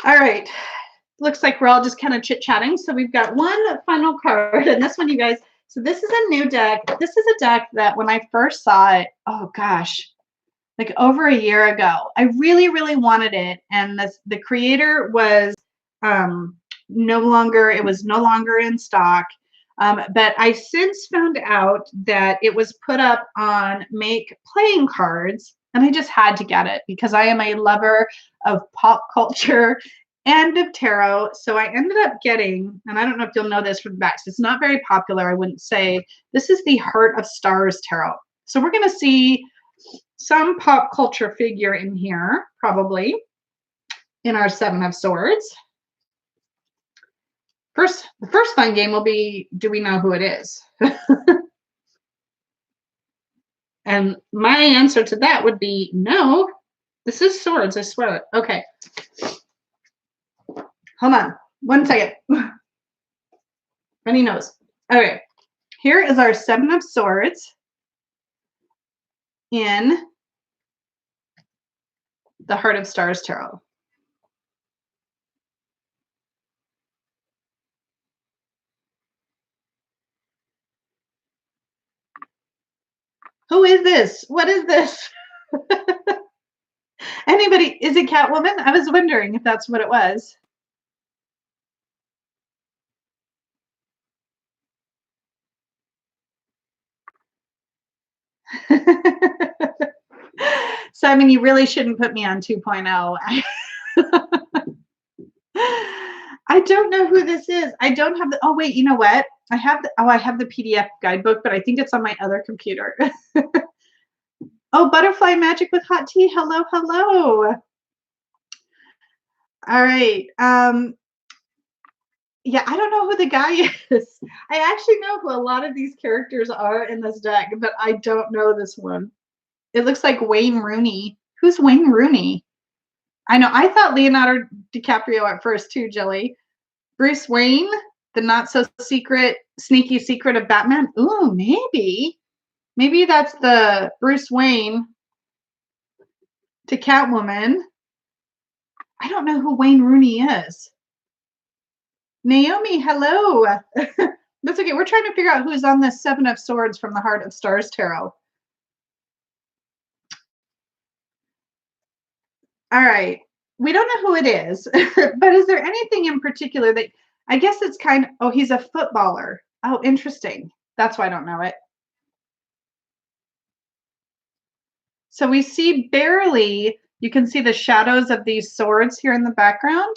All right, looks like we're all just kind of chit-chatting. So we've got one final card, and this one, you guys, so this is a new deck. This is a deck that when I first saw it, oh gosh, like over a year ago, I really, really wanted it. And the creator was no longer in stock. But I since found out that it was put up on Make playing cards, and I just had to get it because I am a lover of pop culture and of tarot. So I ended up getting, and I don't know if you'll know this from the back, so it's not very popular, I wouldn't say. This is the Heart of Stars Tarot. So we're going to see some pop culture figure in here, probably, in our Seven of Swords. The first fun game will be, do we know who it is? And my answer to that would be no. This is swords, I swear it. Okay. Hold on. 1 second. Runny nose. Okay. Here is our Seven of Swords in The Heart of Stars Tarot. Who is this? What is this? Anybody? Is it Catwoman? I was wondering if that's what it was. So, I mean, you really shouldn't put me on 2.0. I don't know who this is. I don't have the, oh wait, you know what? I have the PDF guidebook, but I think it's on my other computer. Oh, Butterfly Magic with Hot Tea. Hello, hello. All right. Yeah, I don't know who the guy is. I actually know who a lot of these characters are in this deck, but I don't know this one. It looks like Wayne Rooney. Who's Wayne Rooney? I know. I thought Leonardo DiCaprio at first too, Jilly. Bruce Wayne, the not so secret, sneaky secret of Batman. Ooh, maybe. Maybe that's the Bruce Wayne to Catwoman. I don't know who Wayne Rooney is. Naomi, hello. That's okay. We're trying to figure out who's on this Seven of Swords from the Heart of Stars Tarot. All right. We don't know who it is, but is there anything in particular that I guess it's kind of, oh, he's a footballer. Oh, interesting. That's why I don't know it. So we see barely, you can see the shadows of these swords here in the background.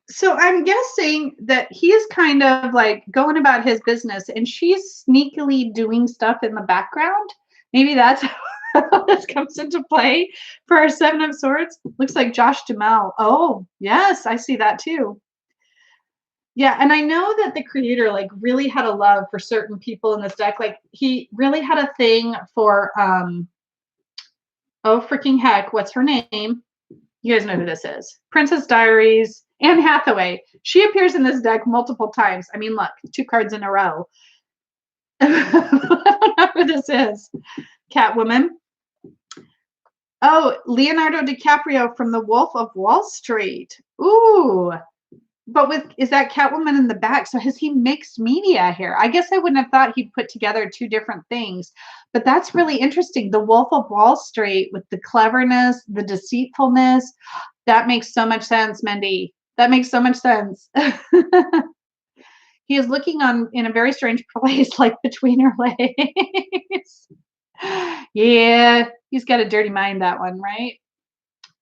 So I'm guessing that he is kind of like going about his business and she's sneakily doing stuff in the background. Maybe that's how this comes into play for our Seven of Swords. Looks like Josh Duhamel. Oh, yes, I see that too. Yeah, and I know that the creator like really had a love for certain people in this deck. Like he really had a thing for oh freaking heck, what's her name? You guys know who this is. Princess Diaries, Anne Hathaway. She appears in this deck multiple times. I mean, look, 2 cards in a row. I don't know who this is. Catwoman. Oh, Leonardo DiCaprio from The Wolf of Wall Street. Ooh. But is that Catwoman in the back? So has he mixed media here? I guess I wouldn't have thought he'd put together 2 different things, but that's really interesting. The Wolf of Wall Street with the cleverness, the deceitfulness. That makes so much sense, Mendy. That makes so much sense. He is looking on in a very strange place, like between her legs. Yeah, he's got a dirty mind, that one, right?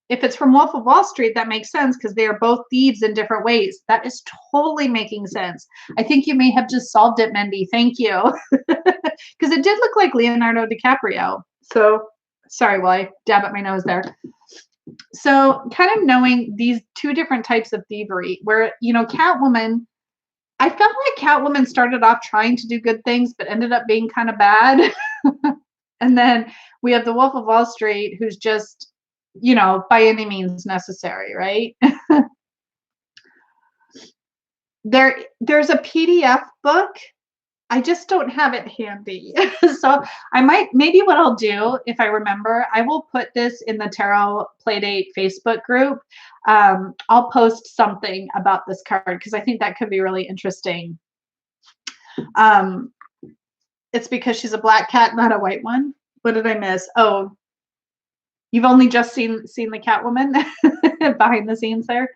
If it's from Wolf of Wall Street, that makes sense because they are both thieves in different ways. That is totally making sense. I think you may have just solved it, Mendy. Thank you. Because it did look like Leonardo DiCaprio. So sorry while I dab at my nose there. So kind of knowing these 2 different types of thievery where, you know, Catwoman, I felt like Catwoman started off trying to do good things, but ended up being kind of bad. And then we have the Wolf of Wall Street, who's just, you know, by any means necessary, right? There's a PDF book. I just don't have it handy. So maybe what I'll do, if I remember, I will put this in the Tarot Playdate Facebook group. I'll post something about this card because I think that could be really interesting. It's because she's a black cat, not a white one. What did I miss? Oh, you've only just seen the Catwoman behind the scenes there.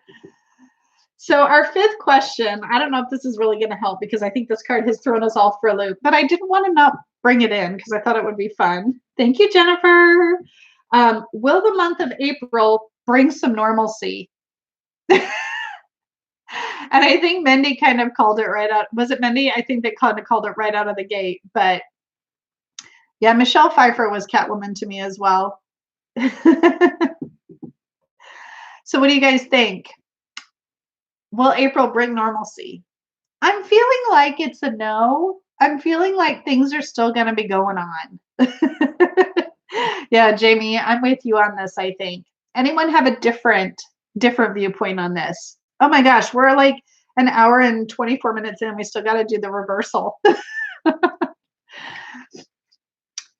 So our 5th question, I don't know if this is really going to help because I think this card has thrown us all for a loop, but I didn't want to not bring it in because I thought it would be fun. Thank you, Jennifer. Will the month of April bring some normalcy? And I think Mendy kind of called it right out. Was it Mendy? I think they kind of called it right out of the gate. But yeah, Michelle Pfeiffer was Catwoman to me as well. So what do you guys think? Will April bring normalcy? I'm feeling like it's a no. I'm feeling like things are still going to be going on. Yeah, Jamie, I'm with you on this, I think. Anyone have a different viewpoint on this? Oh my gosh, we're like an hour and 24 minutes in. We still got to do the reversal.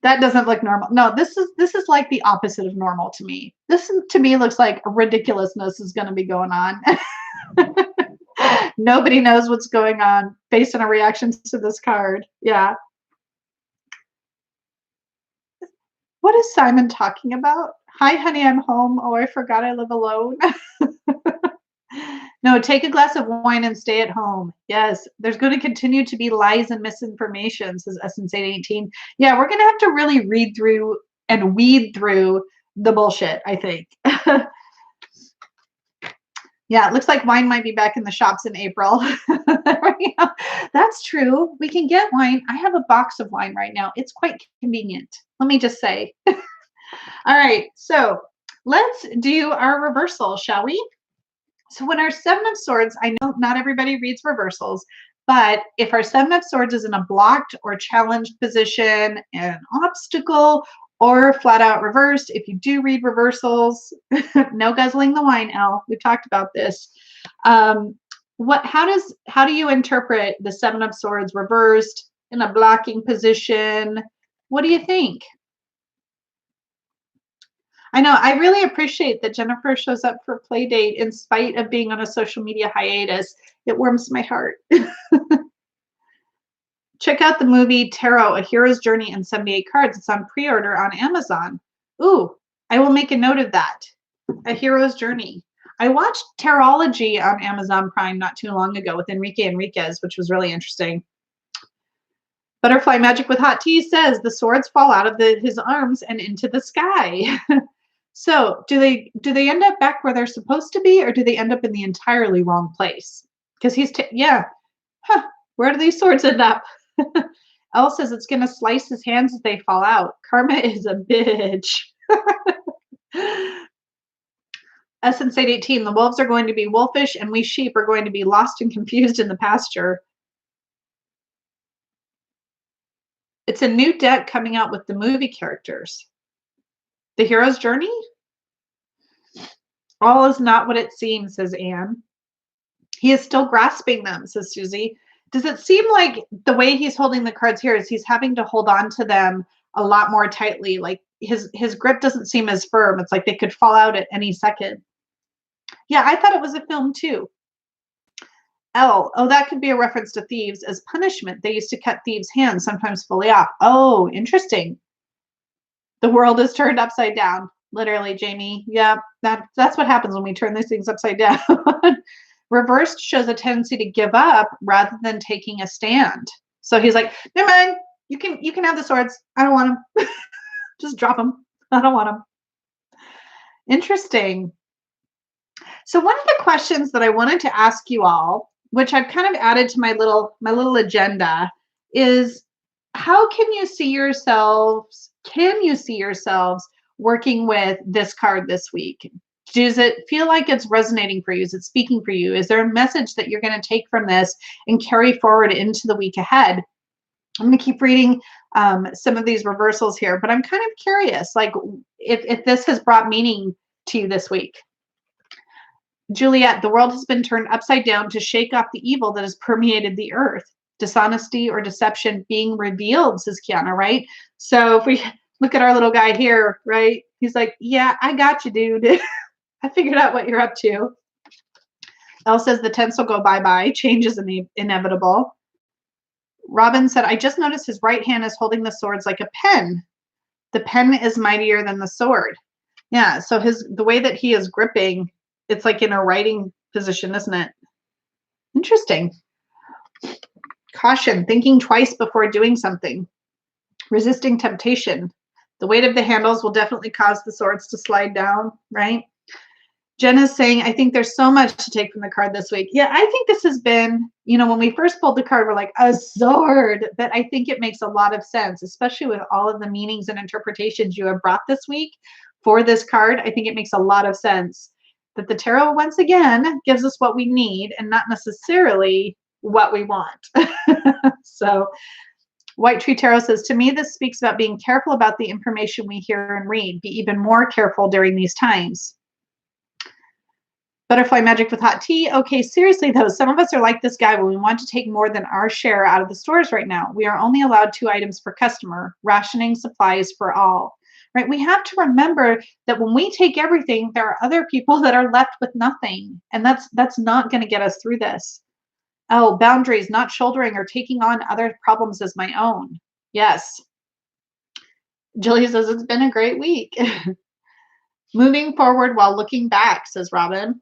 That doesn't look normal. No, this is like the opposite of normal to me. This to me looks like ridiculousness is going to be going on. Nobody knows what's going on based on a reaction to this card. Yeah. What is Simon talking about? Hi, honey, I'm home. Oh, I forgot I live alone. No, take a glass of wine and stay at home. Yes, there's going to continue to be lies and misinformation, says Essence 818. Yeah, we're going to have to really read through and weed through the bullshit, I think. Yeah, it looks like wine might be back in the shops in April. That's true. We can get wine. I have a box of wine right now. It's quite convenient. Let me just say. All right, so let's do our reversal, shall we? So when our Seven of Swords, I know not everybody reads reversals, but if our Seven of Swords is in a blocked or challenged position, an obstacle, or flat out reversed, if you do read reversals, no guzzling the wine, Elle. We've talked about this. How do you interpret the Seven of Swords reversed in a blocking position? What do you think? I know. I really appreciate that Jennifer shows up for Playdate in spite of being on a social media hiatus. It warms my heart. Check out the movie Tarot, A Hero's Journey in 78 Cards. It's on pre-order on Amazon. Ooh, I will make a note of that. A Hero's Journey. I watched Tarology on Amazon Prime not too long ago with Enrique Enriquez, which was really interesting. Butterfly Magic with Hot Tea says the swords fall out of his arms and into the sky. So do they end up back where they're supposed to be, or do they end up in the entirely wrong place? Because where do these swords end up? Elle says it's going to slice his hands as they fall out. Karma is a bitch. Essence 818, the wolves are going to be wolfish and we sheep are going to be lost and confused in the pasture. It's a new deck coming out with the movie characters. The Hero's Journey? All is not what it seems, says Anne. He is still grasping them, says Susie. Does it seem like the way he's holding the cards here is he's having to hold on to them a lot more tightly? Like his grip doesn't seem as firm. It's like they could fall out at any second. Yeah, I thought it was a film too. Oh, that could be a reference to thieves. As punishment, they used to cut thieves' hands, sometimes fully off. Oh, interesting. The world is turned upside down. Literally, Jamie. Yeah, that's what happens when we turn these things upside down. Reversed shows a tendency to give up rather than taking a stand. So he's like, never mind. You can have the swords. I don't want them. Just drop them. I don't want them. Interesting. So one of the questions that I wanted to ask you all, which I've kind of added to my little agenda, is how can you see yourselves working with this card this week? Does it feel like it's resonating for you? Is it speaking for you? Is there a message that you're going to take from this and carry forward into the week ahead? I'm going to keep reading some of these reversals here, but I'm kind of curious, like if this has brought meaning to you this week. Juliet, the world has been turned upside down to shake off the evil that has permeated the earth. Dishonesty or deception being revealed, says Kiana, right? So if we look at our little guy here, right? He's like, yeah, I got you, dude. I figured out what you're up to. Elle says the tense will go bye-bye. Change is inevitable. Robin said, I just noticed his right hand is holding the swords like a pen. The pen is mightier than the sword. Yeah, so the way that he is gripping, it's like in a writing position, isn't it? Interesting. Caution, thinking twice before doing something. Resisting temptation. The weight of the handles will definitely cause the swords to slide down, right? Jenna's saying, I think there's so much to take from the card this week. Yeah, I think this has been, when we first pulled the card, we're like, a sword. But I think it makes a lot of sense, especially with all of the meanings and interpretations you have brought this week for this card. I think it makes a lot of sense that the tarot, once again, gives us what we need and not necessarily what we want. So White Tree Tarot says, to me, this speaks about being careful about the information we hear and read. Be even more careful during these times. Butterfly magic with hot tea. Okay, seriously though, some of us are like this guy when we want to take more than our share out of the stores right now. We are only allowed 2 items per customer, rationing supplies for all. Right? We have to remember that when we take everything, there are other people that are left with nothing. And that's not going to get us through this. Oh, boundaries, not shouldering or taking on other problems as my own. Yes. Julie says it's been a great week. Moving forward while looking back, says Robin.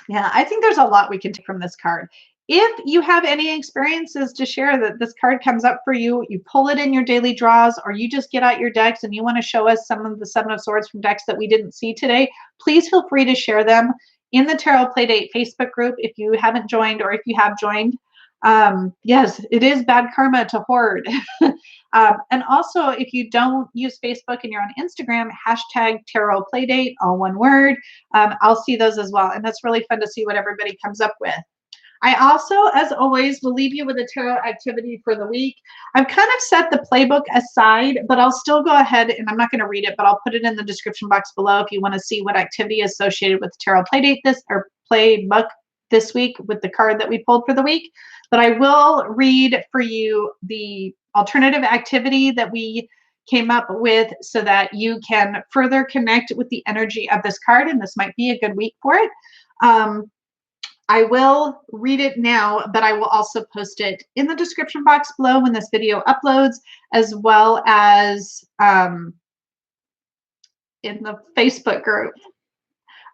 Yeah, I think there's a lot we can take from this card. If you have any experiences to share that this card comes up for you, you pull it in your daily draws, or you just get out your decks and you want to show us some of the Seven of Swords from decks that we didn't see today, please feel free to share them in the Tarot Playdate Facebook group if you haven't joined, or if you have joined. Yes, it is bad karma to hoard. And also, if you don't use Facebook and you're on Instagram, hashtag Tarot Playdate, all one word. I'll see those as well. And that's really fun to see what everybody comes up with. I also, as always, will leave you with a tarot activity for the week. I've kind of set the playbook aside, but I'll still go ahead and I'm not going to read it, but I'll put it in the description box below if you want to see what activity is associated with the Tarot Playdate playbook this week with the card that we pulled for the week. But I will read for you the alternative activity that we came up with so that you can further connect with the energy of this card, and this might be a good week for it. I will read it now, but I will also post it in the description box below when this video uploads, as well as in the Facebook group.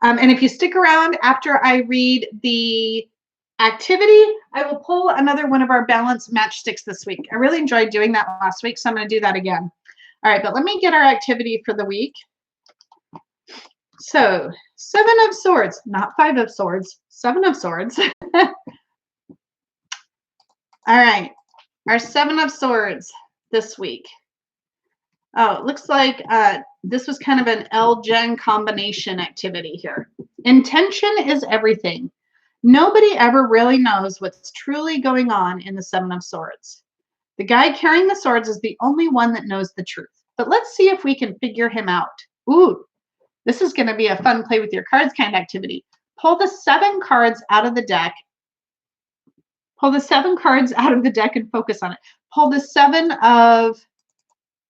And if you stick around after I read the activity, I will pull another one of our balance matchsticks this week. I really enjoyed doing that last week, so I'm going to do that again. All right, but let me get our activity for the week. So, 7 of Swords, not 5 of Swords, 7 of Swords. All right, our 7 of Swords this week. Oh, it looks like this was kind of an L-Gen combination activity here. Intention is everything. Nobody ever really knows what's truly going on in the 7 of Swords. The guy carrying the swords is the only one that knows the truth. But let's see if we can figure him out. Ooh, this is going to be a fun play with your cards kind of activity. Pull the 7 cards out of the deck. Pull the 7 cards out of the deck and focus on it. Pull the 7 of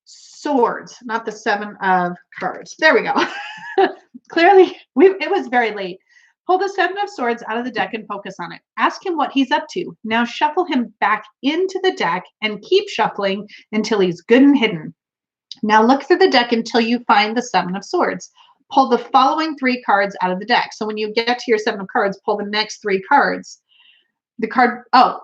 Swords, not the 7 of cards. There we go. Clearly, it was very late. Pull the 7 of Swords out of the deck and focus on it. Ask him what he's up to. Now shuffle him back into the deck and keep shuffling until he's good and hidden. Now look through the deck until you find the 7 of Swords. Pull the following 3 cards out of the deck. So when you get to your 7 of cards, pull the next 3 cards. The card, oh,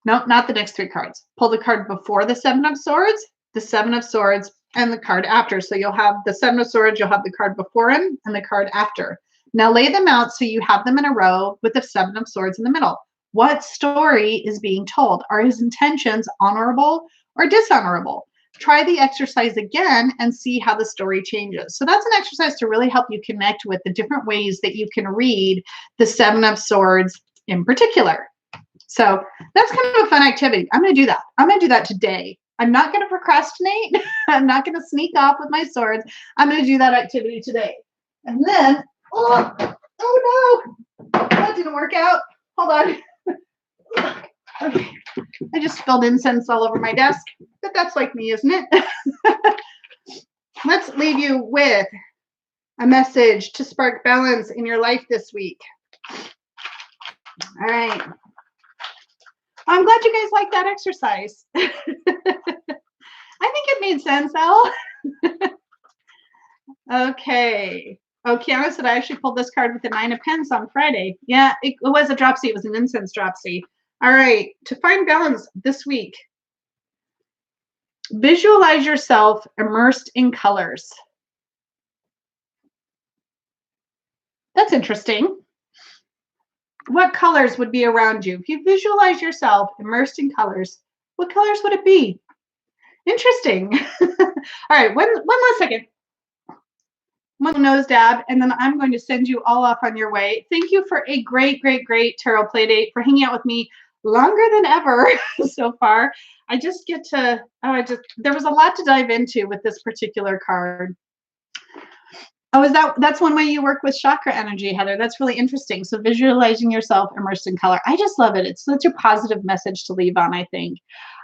no, not the next 3 cards. Pull the card before the 7 of Swords, the 7 of Swords, and the card after. So you'll have the 7 of Swords, you'll have the card before him, and the card after. Now lay them out so you have them in a row with the 7 of Swords in the middle. What story is being told? Are his intentions honorable or dishonorable? Try the exercise again and see how the story changes. So that's an exercise to really help you connect with the different ways that you can read the 7 of Swords in particular. So that's kind of a fun activity. I'm going to do that. I'm going to do that today. I'm not going to procrastinate. I'm not going to sneak off with my swords. I'm going to do that activity today. And then, oh no, that didn't work out. Hold on. Okay. I just spilled incense all over my desk, but that's like me, isn't it? Let's leave you with a message to spark balance in your life this week. All right. I'm glad you guys like that exercise. I think it made sense, Elle. Okay. Oh, Kiana said I actually pulled this card with the 9 of Pens on Friday. Yeah, it was a dropsy. It was an incense dropsy. All right. To find balance this week, visualize yourself immersed in colors. That's interesting. What colors would be around you? If you visualize yourself immersed in colors, what colors would it be? Interesting. All right, one last second. One nose dab, and then I'm going to send you all off on your way. Thank you for a great, great, great tarot play date, for hanging out with me longer than ever so far. I just get to, there was a lot to dive into with this particular card. Oh, that's one way you work with chakra energy, Heather. That's really interesting. So visualizing yourself immersed in color. I just love it. It's such a positive message to leave on, I think.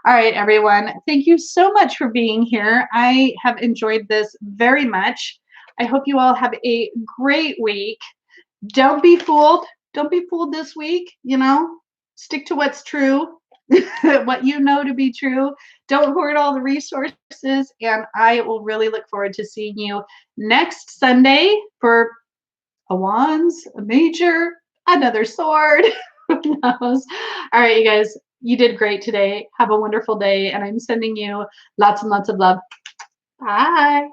All right, everyone. Thank you so much for being here. I have enjoyed this very much. I hope you all have a great week. Don't be fooled. Don't be fooled this week, Stick to what's true, what you know to be true. Don't hoard all the resources. And I will really look forward to seeing you next Sunday for a wands, a major, another sword. Who knows? All right, you guys, you did great today. Have a wonderful day. And I'm sending you lots and lots of love. Bye.